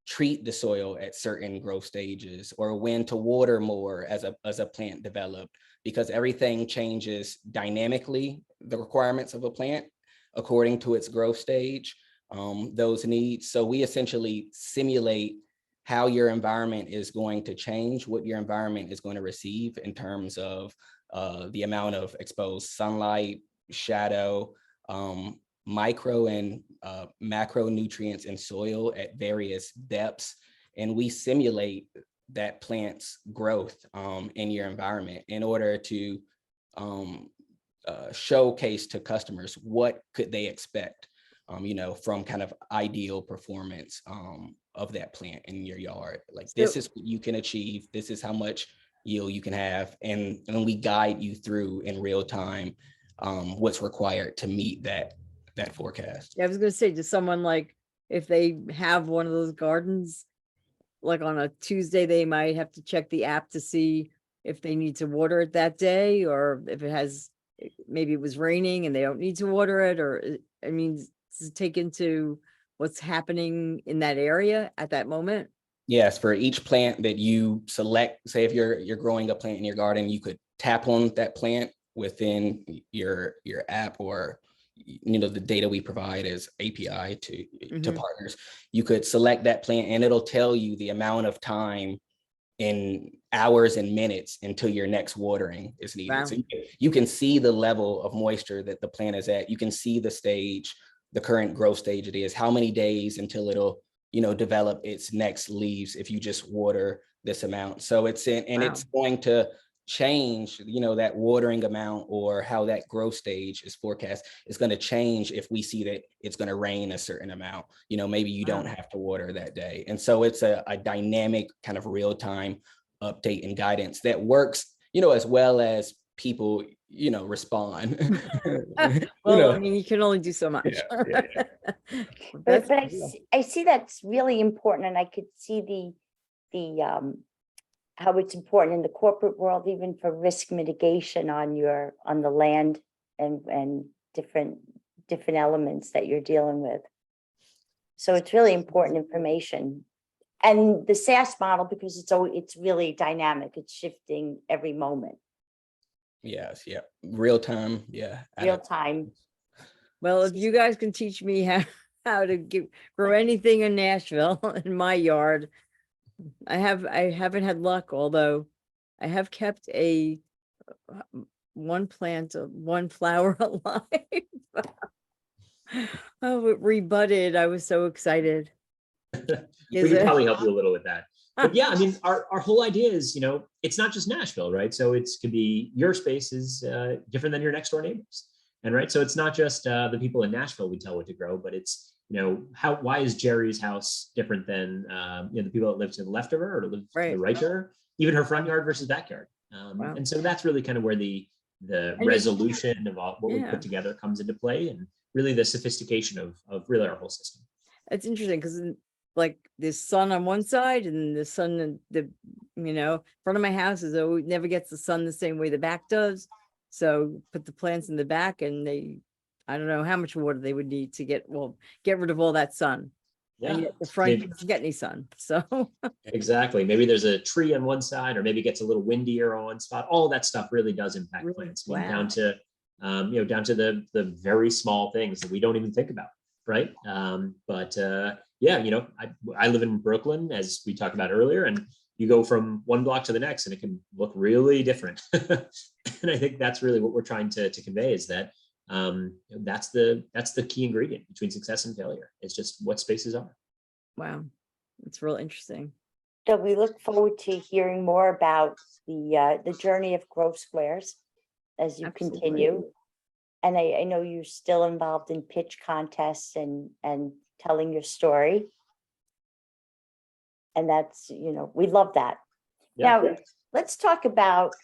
[SPEAKER 4] treat the soil at certain growth stages, or when to water more as a plant developed, because everything changes dynamically, the requirements of a plant according to its growth stage, those needs. So we essentially simulate how your environment is going to change, what your environment is going to receive in terms of the amount of exposed sunlight, shadow, micro and macronutrients in soil at various depths. And we simulate that plant's growth in your environment in order to showcase to customers what could they expect, from kind of ideal performance of that plant in your yard. Like, this is what you can achieve, this is how much yield you can have, and we guide you through in real time what's required to meet that forecast.
[SPEAKER 1] Yeah, I was going to say, to someone, like, if they have one of those gardens, like on a Tuesday, they might have to check the app to see if they need to water it that day, or if maybe it was raining and they don't need to water it, or, to take into what's happening in that area at that moment.
[SPEAKER 4] Yes, for each plant that you select, say if you're growing a plant in your garden, you could tap on that plant within your app, or the data we provide as API to partners. You could select that plant and it'll tell you the amount of time in hours and minutes until your next watering is needed. Wow. So you can see the level of moisture that the plant is at. You can see the stage, the current growth stage it is, how many days until it'll develop its next leaves if you just water this amount. So it's going to change, that watering amount, or how that growth stage is forecast is going to change if we see that it's going to rain a certain amount. Maybe you don't have to water that day. And so it's a dynamic kind of real-time update and guidance that works, as well as people, respond.
[SPEAKER 2] Well,
[SPEAKER 1] you can only do so much.
[SPEAKER 2] Yeah. But I see that's really important, and I could see the how it's important in the corporate world, even for risk mitigation on the land and different elements that you're dealing with. So it's really important information. And the SaaS model, because it's really dynamic, it's shifting every moment.
[SPEAKER 4] Yes, yeah, real time, yeah.
[SPEAKER 2] Real time.
[SPEAKER 1] Well, if you guys can teach me how to grow anything in Nashville in my yard, I haven't had luck, although I have kept one plant, one flower alive. Oh, it rebudded. I was so excited.
[SPEAKER 3] We can probably help you a little with that. But yeah, I mean, our whole idea is, it's not just Nashville, right? So it's could be your space is different than your next door neighbors. And right, so it's not just the people in Nashville we tell what to grow, but it's, why is Jeri's house different than the people that live to the left of her or to live to the right of her, even her front yard versus backyard.
[SPEAKER 1] Wow.
[SPEAKER 3] And so that's really kind of where the resolution of what we put together comes into play, and really the sophistication of really our whole system.
[SPEAKER 1] It's interesting because like the sun on one side and the sun in the front of my house is always never gets the sun the same way the back does. So put the plants in the back and I don't know how much water they would need to get rid of all that sun.
[SPEAKER 3] Yeah,
[SPEAKER 1] and yet the front doesn't get any sun. So
[SPEAKER 3] exactly. Maybe there's a tree on one side, or maybe it gets a little windier on one spot. All that stuff really does impact plants. I mean, down to down to the very small things that we don't even think about, right? Yeah, I live in Brooklyn, as we talked about earlier, and you go from one block to the next and it can look really different. And I think that's really what we're trying to convey, is that that's the key ingredient between success and failure. It's just what spaces are.
[SPEAKER 1] wow, it's real interesting.
[SPEAKER 2] So we look forward to hearing more about the journey of Grow Squares as you continue. And I know you're still involved in pitch contests and telling your story. And that's, we love that.
[SPEAKER 3] Yeah.
[SPEAKER 2] Now, let's talk about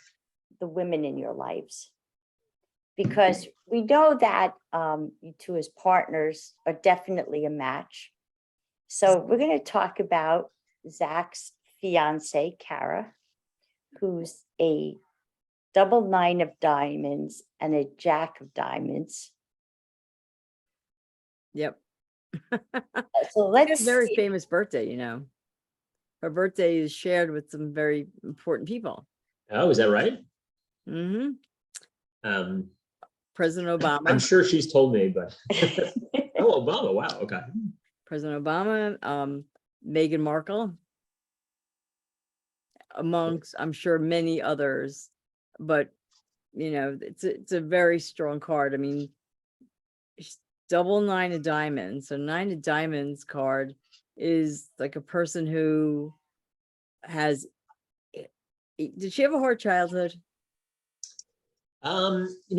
[SPEAKER 2] the women in your lives, because we know that you two as partners are definitely a match. So we're going to talk about Zach's fiance, Kara, who's a double 9 of diamonds and a jack of diamonds.
[SPEAKER 1] Yep.
[SPEAKER 2] So let's
[SPEAKER 1] very famous birthday, her birthday is shared with some very important people.
[SPEAKER 3] Oh, is that right?
[SPEAKER 1] Mm-hmm.
[SPEAKER 3] Um,
[SPEAKER 1] President Obama.
[SPEAKER 3] I'm sure she's told me, but oh, Obama! Wow, okay.
[SPEAKER 1] President Obama, Meghan Markle, amongst I'm sure many others, but it's a very strong card. I mean, double 9 of diamonds. So 9 of diamonds card is like a person who has. Did she have a hard childhood?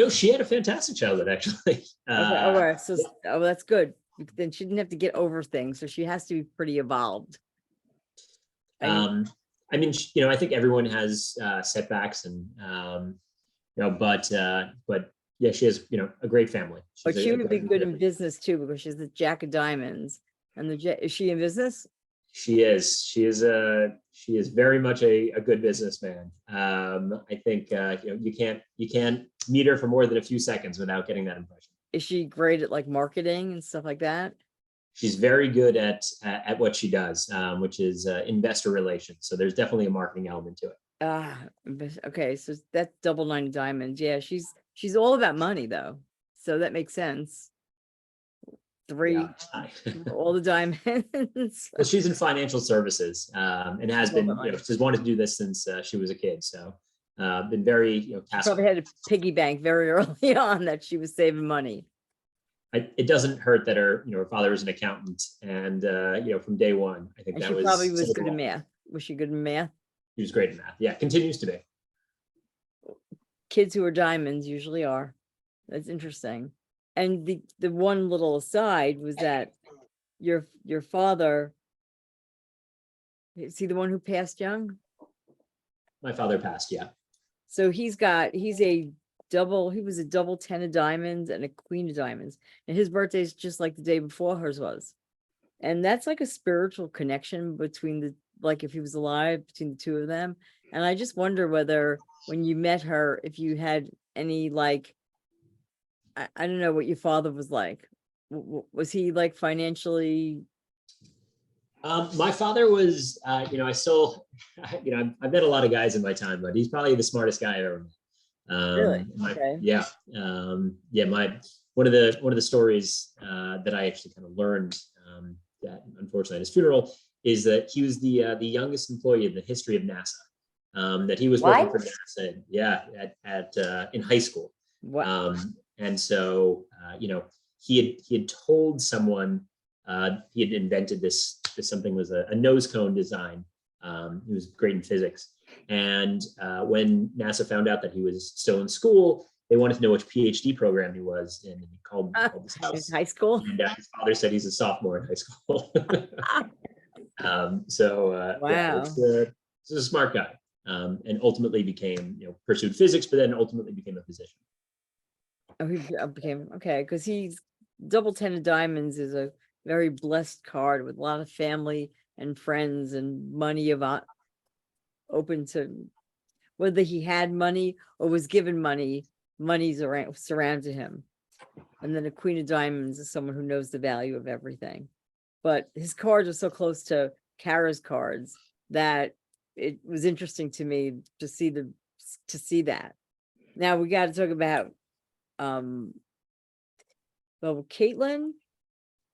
[SPEAKER 3] She had a fantastic childhood, actually.
[SPEAKER 1] All right. So that's good. Then she didn't have to get over things. So she has to be pretty evolved.
[SPEAKER 3] I mean, I think everyone has setbacks, and but yeah, she has a great family.
[SPEAKER 1] But she would be good in business too, because she's the jack of diamonds. And is she in business?
[SPEAKER 3] She is. She is very much a good businessman. I think you can't meet her for more than a few seconds without getting that impression.
[SPEAKER 1] Is she great at like marketing and stuff like that?
[SPEAKER 3] She's very good at what she does, which is investor relations. So there's definitely a marketing element to it.
[SPEAKER 1] Okay. So that's double 9 of diamonds. Yeah, she's all about money though. So that makes sense. 3,
[SPEAKER 3] Yeah.
[SPEAKER 1] all the diamonds.
[SPEAKER 3] Well, she's in financial services, and has been, she's wanted to do this since she was a kid. So been very,
[SPEAKER 1] probably had a piggy bank very early on that she was saving money.
[SPEAKER 3] It doesn't hurt that her father was an accountant, and from day one, I think
[SPEAKER 1] And
[SPEAKER 3] that
[SPEAKER 1] she
[SPEAKER 3] was
[SPEAKER 1] probably was good in math. Was she good in math?
[SPEAKER 3] She was great in math. Yeah, continues to be.
[SPEAKER 1] Kids who are diamonds usually are. That's interesting. And the one little aside was that your father, is he the one who passed young?
[SPEAKER 3] My father passed, yeah.
[SPEAKER 1] So he was a double 10 of diamonds and a queen of diamonds. And his birthday is just like the day before hers was. And that's like a spiritual connection between like if he was alive, between the two of them. And I just wonder whether when you met her, if you had any like, I don't know what your father was like. Was he like financially?
[SPEAKER 3] My father was, I still, I've met a lot of guys in my time, but he's probably the smartest guy I've ever met.
[SPEAKER 1] Really? Okay.
[SPEAKER 3] Yeah. one of the stories that I actually kind of learned that unfortunately at his funeral is that he was the youngest employee in the history of NASA. That he was working for
[SPEAKER 2] What?
[SPEAKER 3] NASA, yeah, at in high school.
[SPEAKER 1] What?
[SPEAKER 3] And so he had told someone he had invented this something was a nose cone design. He was great in physics, and when NASA found out that he was still in school, they wanted to know which PhD program he was in, and he called his
[SPEAKER 1] In
[SPEAKER 3] house.
[SPEAKER 1] high school?
[SPEAKER 3] And his father said he's a sophomore in high school.
[SPEAKER 1] Wow.
[SPEAKER 3] This is a smart guy, and ultimately became pursued physics, but then ultimately became a physician.
[SPEAKER 1] Oh, he became, okay, because he's double 10 of diamonds is a very blessed card with a lot of family and friends and money open to, whether he had money or was given money, money's surrounded him. And then a queen of diamonds is someone who knows the value of everything. But his cards are so close to Kara's cards that it was interesting to me to see that. Now we got to talk about Caitlin,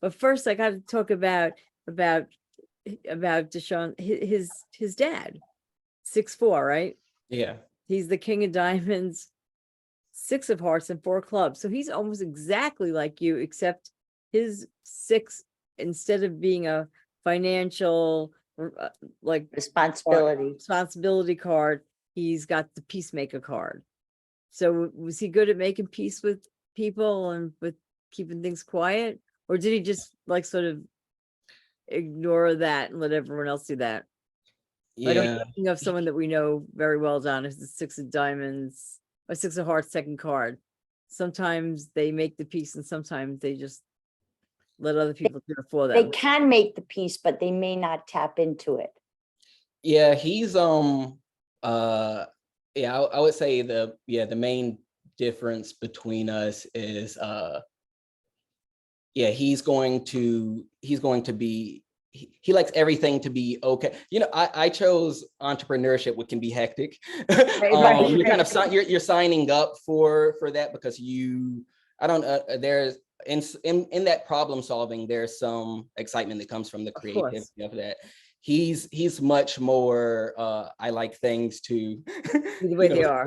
[SPEAKER 1] but first I got to talk about Deshaun, his dad, 6'4", right?
[SPEAKER 4] Yeah.
[SPEAKER 1] He's the king of diamonds, 6 of hearts and 4 clubs. So he's almost exactly like you, except his 6, instead of being a financial like responsibility card, he's got the peacemaker card. So was he good at making peace with people and with keeping things quiet? Or did he just like sort of ignore that and let everyone else do that? Like, I'm
[SPEAKER 4] Yeah.
[SPEAKER 1] thinking of someone that we know very well, Donna, is the 6 of diamonds, or 6 of hearts, second card. Sometimes they make the peace and sometimes they just let other people do it for
[SPEAKER 2] They
[SPEAKER 1] them.
[SPEAKER 2] can make the peace, but they may not tap into it.
[SPEAKER 4] Yeah, he's I would say the main difference between us is he's going to be, he likes everything to be okay. I chose entrepreneurship, which can be hectic.
[SPEAKER 2] Right.
[SPEAKER 4] You're kind of you're signing up for that because there's in that problem solving, there's some excitement that comes from the creativity of that. He's much more I like things to
[SPEAKER 1] The way they are.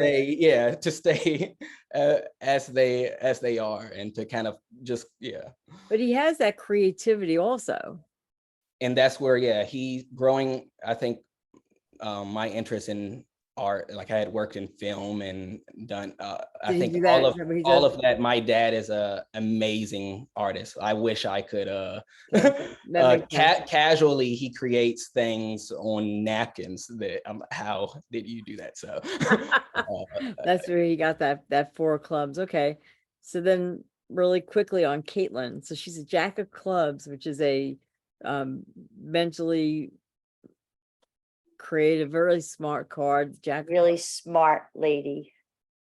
[SPEAKER 4] to stay as they are, and to kind of just
[SPEAKER 1] But he has that creativity also.
[SPEAKER 4] And that's where he's growing. I think my interest in art, like I had worked in film and done I think all of that. My dad is a amazing artist. I wish I could casually, he creates things on napkins that how did you do that? So
[SPEAKER 1] that's where he got that 4 of clubs. Okay, so then really quickly on Caitlin, so she's a jack of clubs, which is a mentally creative, very smart card, jack,
[SPEAKER 2] Really smart lady.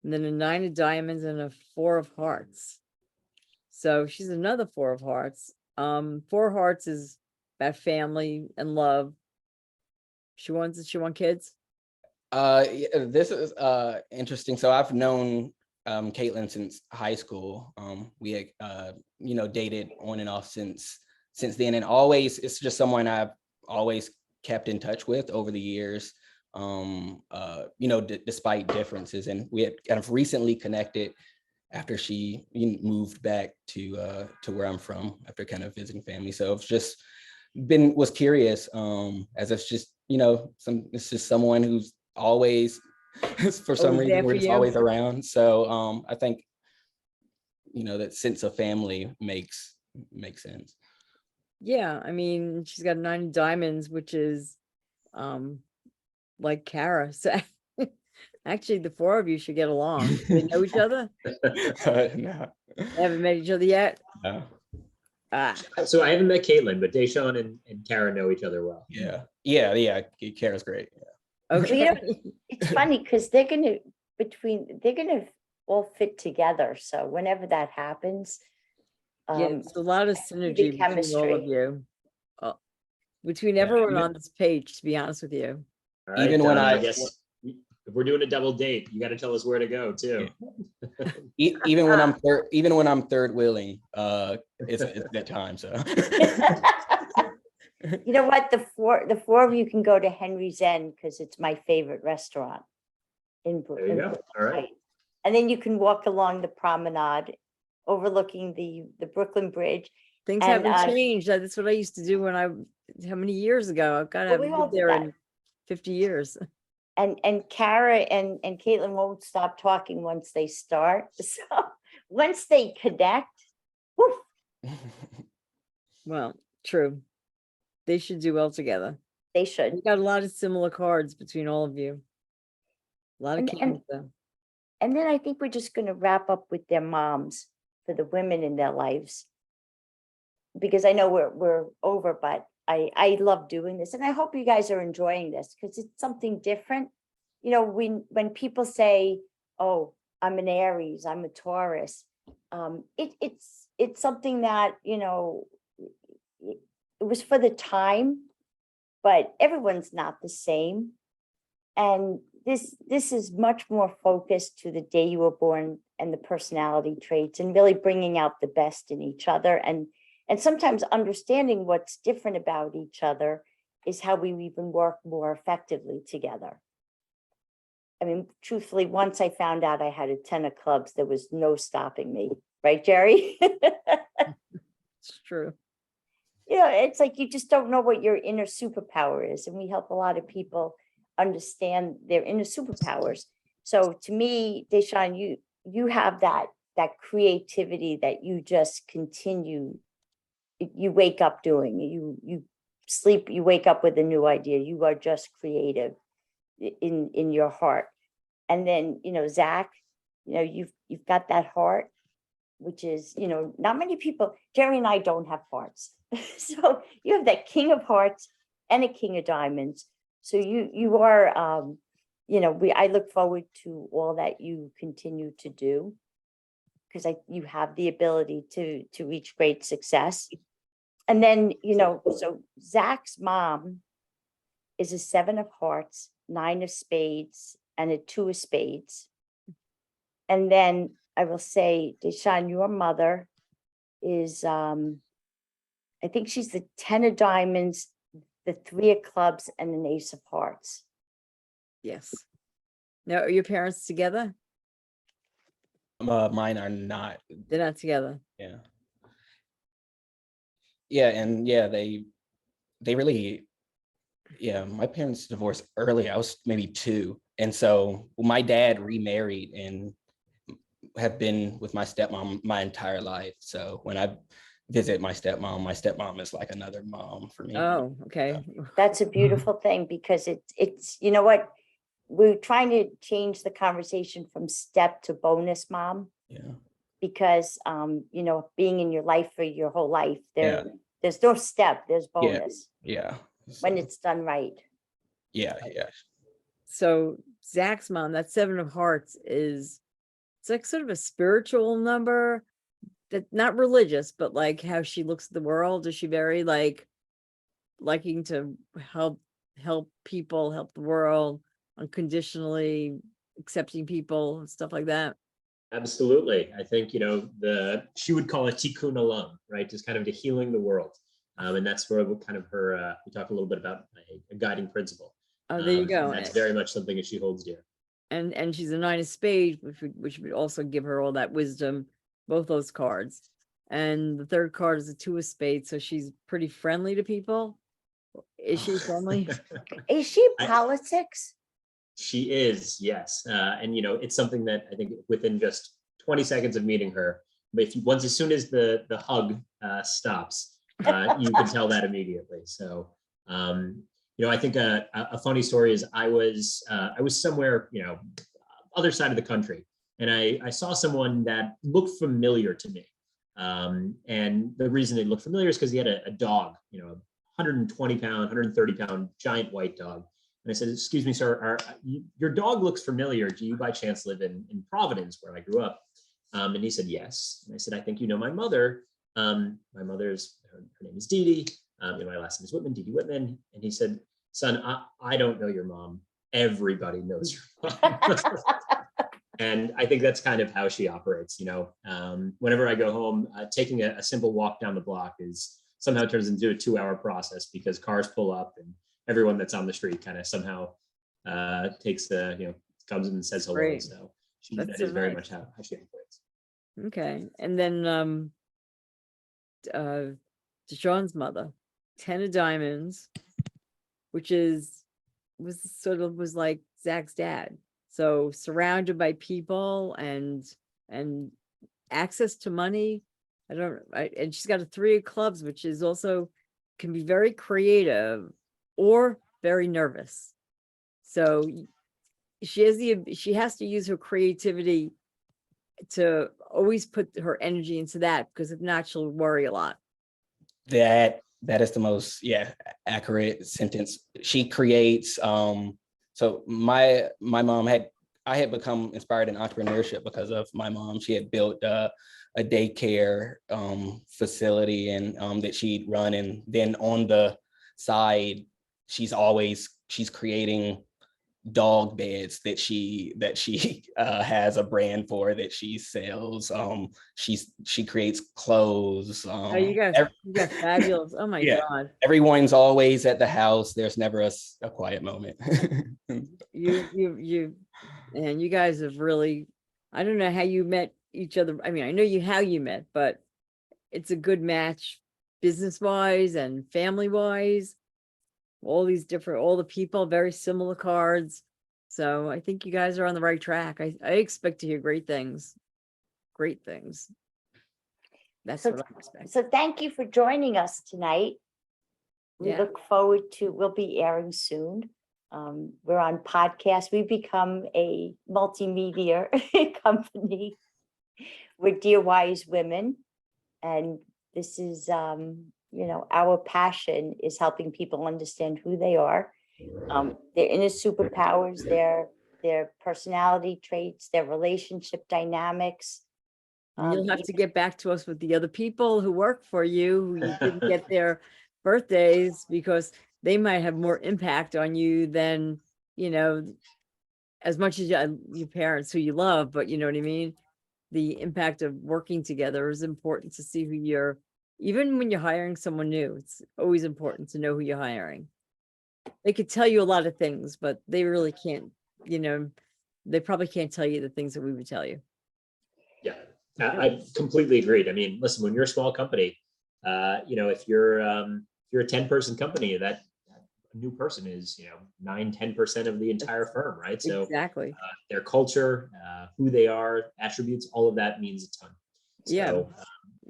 [SPEAKER 1] and then a 9 of diamonds and a 4 of hearts. So she's another 4 of hearts. 4 of hearts is about family and love. She wants kids.
[SPEAKER 4] This is interesting. So I've known Caitlin since high school. We had dated on and off since then, and always, it's just someone I've always kept in touch with over the years, despite differences. And we had kind of recently connected after she moved back to where I'm from, after kind of visiting family. So it's just was curious, as it's just it's just someone who's always for some reason we're just always around. So I think that sense of family makes sense.
[SPEAKER 1] Yeah, I mean, she's got 9 of diamonds, which is like Kara. So actually the 4 of you should get along. Do they know each other?
[SPEAKER 4] No.
[SPEAKER 1] They haven't met each other yet?
[SPEAKER 4] No.
[SPEAKER 3] So I haven't met Caitlin, but Deshaun and Kara know each other well.
[SPEAKER 4] Yeah. Kara's great. Yeah.
[SPEAKER 1] Okay.
[SPEAKER 2] It's funny because they're gonna all fit together. So whenever that happens,
[SPEAKER 1] It's a lot of synergy between all of you, between everyone on this page, to be honest with you.
[SPEAKER 3] All right,
[SPEAKER 4] Even when
[SPEAKER 3] I guess if we're doing a double date, you got to tell us where to go too.
[SPEAKER 4] Even when I'm third wheeling, it's a good time. So
[SPEAKER 2] You know what? The four of you can go to Henry's End because it's my favorite restaurant
[SPEAKER 3] There you go. All right.
[SPEAKER 2] And then you can walk along the promenade overlooking the Brooklyn Bridge.
[SPEAKER 1] Things
[SPEAKER 2] And,
[SPEAKER 1] haven't changed. That's what I used to do how many years ago? I've got to
[SPEAKER 2] Well, we all
[SPEAKER 1] lived
[SPEAKER 2] did
[SPEAKER 1] there
[SPEAKER 2] that.
[SPEAKER 1] in 50 years.
[SPEAKER 2] And Kara and Caitlin won't stop talking once they start. So once they connect, woof,
[SPEAKER 1] Well, true. They should do well together.
[SPEAKER 2] they should.
[SPEAKER 1] We got a lot of similar cards between all of you. A lot of
[SPEAKER 2] And-
[SPEAKER 1] kings, though.
[SPEAKER 2] And then I think we're just going to wrap up with their moms for the women in their lives. Because I know we're over, but I love doing this. And I hope you guys are enjoying this because it's something different. You know, when people say, oh, I'm an Aries, I'm a Taurus, it's something that, you know, it was for the time, but everyone's not the same. And this is much more focused to the day you were born and the personality traits and really bringing out the best in each other. And sometimes understanding what's different about each other is how we even work more effectively together. I mean, truthfully, once I found out I had a 10 of clubs, there was no stopping me. Right, Jeri?
[SPEAKER 1] It's true.
[SPEAKER 2] Yeah, it's like you just don't know what your inner superpower is. And we help a lot of people understand their inner superpowers. So to me, Deshaun, you have that creativity that you just continue. You wake up doing. You sleep, you wake up with a new idea. You are just creative in your heart. And then, you know, Zach, you know, you've got that heart, which is, you know, not many people, Jeri and I don't have hearts. So you have that king of hearts and a king of diamonds. So you are, you know, I look forward to all that you continue to do because you have the ability to reach great success. And then, you know, so Zach's mom is a 7 of hearts, 9 of spades, and a 2 of spades. And then I will say, Deshaun, your mother is, I think she's the 10 of diamonds, the 3 of clubs, and an ace of hearts.
[SPEAKER 1] Yes. Now, are your parents together?
[SPEAKER 4] mine are not.
[SPEAKER 1] They're not together.
[SPEAKER 4] Yeah. Yeah, and yeah, they really, yeah, my parents divorced early. I was maybe 2. And so my dad remarried and have been with my stepmom my entire life. So when I visit my stepmom is like another mom for me.
[SPEAKER 1] Oh, okay.
[SPEAKER 2] That's a beautiful thing because it's, you know what? We're trying to change the conversation from step to bonus mom.
[SPEAKER 4] Yeah.
[SPEAKER 2] Because, you know, being in your life for your whole life,
[SPEAKER 4] Yeah.
[SPEAKER 2] there's no step, there's bonus
[SPEAKER 4] Yeah.
[SPEAKER 2] when
[SPEAKER 4] So,
[SPEAKER 2] it's done right.
[SPEAKER 4] yeah.
[SPEAKER 1] So Zach's mom, that 7 of hearts it's like sort of a spiritual number that not religious, but like how she looks at the world. Is she very like liking to help people, help the world, unconditionally accepting people and stuff like that?
[SPEAKER 3] Absolutely. I think, you know, she would call it tikkun olam, right? Just kind of to healing the world. And that's where kind of her, we talked a little bit about a guiding principle.
[SPEAKER 1] Oh, there you go.
[SPEAKER 3] And that's very much something that she holds dear.
[SPEAKER 1] And she's a 9 of spades, which would also give her all that wisdom, both those cards. And the third card is a 2 of spades, so she's pretty friendly to people. Is she friendly?
[SPEAKER 2] Is she politics?
[SPEAKER 3] She is, yes. And, you know, it's something that I think within just 20 seconds of meeting her, but as soon as the hug stops, you can tell that immediately. So, you know, I think a funny story is I was somewhere, you know, other side of the country, and I saw someone that looked familiar to me. And the reason it looked familiar is because he had a dog, you know, 120 pound, 130 pound giant white dog. And I said, excuse me, sir, your dog looks familiar. Do you by chance live in Providence, where I grew up? And he said, yes. And I said, I think you know my mother. My mother's, her name is Dee Dee. And my last name is Witman, Dee Dee Witman. And he said, son, I don't know your mom. Everybody knows your mom. And I think that's kind of how she operates. Whenever I go home, taking a simple walk down the block is somehow turns into a 2-hour process because cars pull up and everyone that's on the street kind of somehow comes in and says hello.
[SPEAKER 1] Great.
[SPEAKER 3] So
[SPEAKER 1] That's
[SPEAKER 3] that
[SPEAKER 1] so
[SPEAKER 3] is very
[SPEAKER 1] nice.
[SPEAKER 3] much how she operates.
[SPEAKER 1] Okay. And then Deshaun's mother, 10 of diamonds, which was like Zach's dad. So surrounded by people and access to money. And she's got a 3 of clubs, which is also can be very creative or very nervous. So she has to use her creativity to always put her energy into that, because if not, she'll worry a lot.
[SPEAKER 4] That is the most accurate sentence. She creates. So my mom I had become inspired in entrepreneurship because of my mom. She had built a daycare facility and that she'd run, and then on the side, she's creating dog beds that she has a brand for that she sells. She creates clothes.
[SPEAKER 1] Oh, you guys fabulous. Oh my God.
[SPEAKER 4] Everyone's always at the house. There's never a quiet moment.
[SPEAKER 1] And you guys have really, I don't know how you met each other. I mean, I know how you met, but it's a good match business wise and family wise. All the people, very similar cards. So I think you guys are on the right track. I expect to hear great things. Great things. That's what I expect.
[SPEAKER 2] So thank you for joining us tonight. We
[SPEAKER 1] Yeah.
[SPEAKER 2] look forward we'll be airing soon. We're on podcast. We've become a multimedia company. We're Dear Wise Women. And this is, our passion is helping people understand who they are, their inner superpowers, their personality traits, their relationship dynamics.
[SPEAKER 1] You'll have to get back to us with the other people who work for you, who you didn't get their birthdays, because they might have more impact on you than, as much as your parents who you love, but you know what I mean? The impact of working together is important to see even when you're hiring someone new, it's always important to know who you're hiring. They could tell you a lot of things, but they really can't, they probably can't tell you the things that we would tell you.
[SPEAKER 3] Yeah, I completely agreed. I mean, listen, when you're a small company, if you're a 10-person company, that new person is 9-10% of the entire firm, right? So
[SPEAKER 1] exactly,
[SPEAKER 3] their culture, who they are, attributes, all of that means a ton. So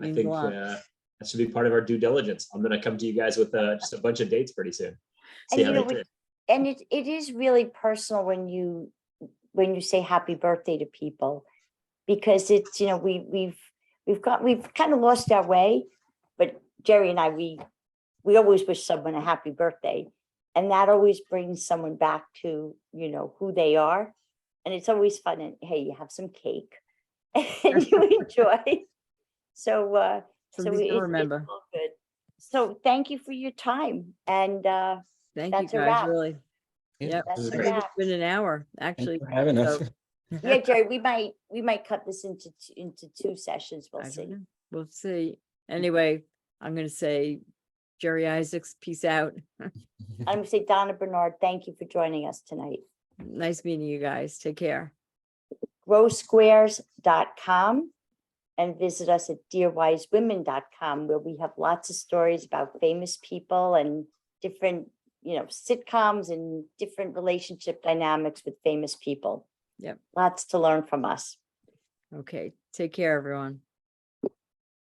[SPEAKER 3] I think that should be part of our due diligence. I'm going to come to you guys with just a bunch of dates pretty soon. See how they fit.
[SPEAKER 2] And it is really personal when you say happy birthday to people, because it's we've kind of lost our way, but Jeri and I we always wish someone a happy birthday, and that always brings someone back to who they are, and it's always fun. And hey, you have some cake and you enjoy. So
[SPEAKER 1] remember.
[SPEAKER 2] it's all good. So thank you for your time, and
[SPEAKER 1] thank
[SPEAKER 2] that's
[SPEAKER 1] you
[SPEAKER 2] a
[SPEAKER 1] guys,
[SPEAKER 2] wrap.
[SPEAKER 1] really.
[SPEAKER 4] Yeah,
[SPEAKER 2] That's a
[SPEAKER 1] I think
[SPEAKER 2] wrap.
[SPEAKER 1] it's been an hour, actually.
[SPEAKER 4] Thanks for having us.
[SPEAKER 1] So,
[SPEAKER 2] Yeah, Jeri, we might cut this into 2 sessions. We'll
[SPEAKER 1] I don't
[SPEAKER 2] see.
[SPEAKER 1] know. We'll see. Anyway, I'm going to say, Jeri Isaacs, peace out.
[SPEAKER 2] I'm going to say, Donna Bernard, thank you for joining us tonight.
[SPEAKER 1] Nice meeting you guys. Take care.
[SPEAKER 2] growsquares.com and visit us at dearwisewomen.com, where we have lots of stories about famous people and different, sitcoms and different relationship dynamics with famous people.
[SPEAKER 1] Yep.
[SPEAKER 2] Lots to learn from us.
[SPEAKER 1] Okay. Take care, everyone.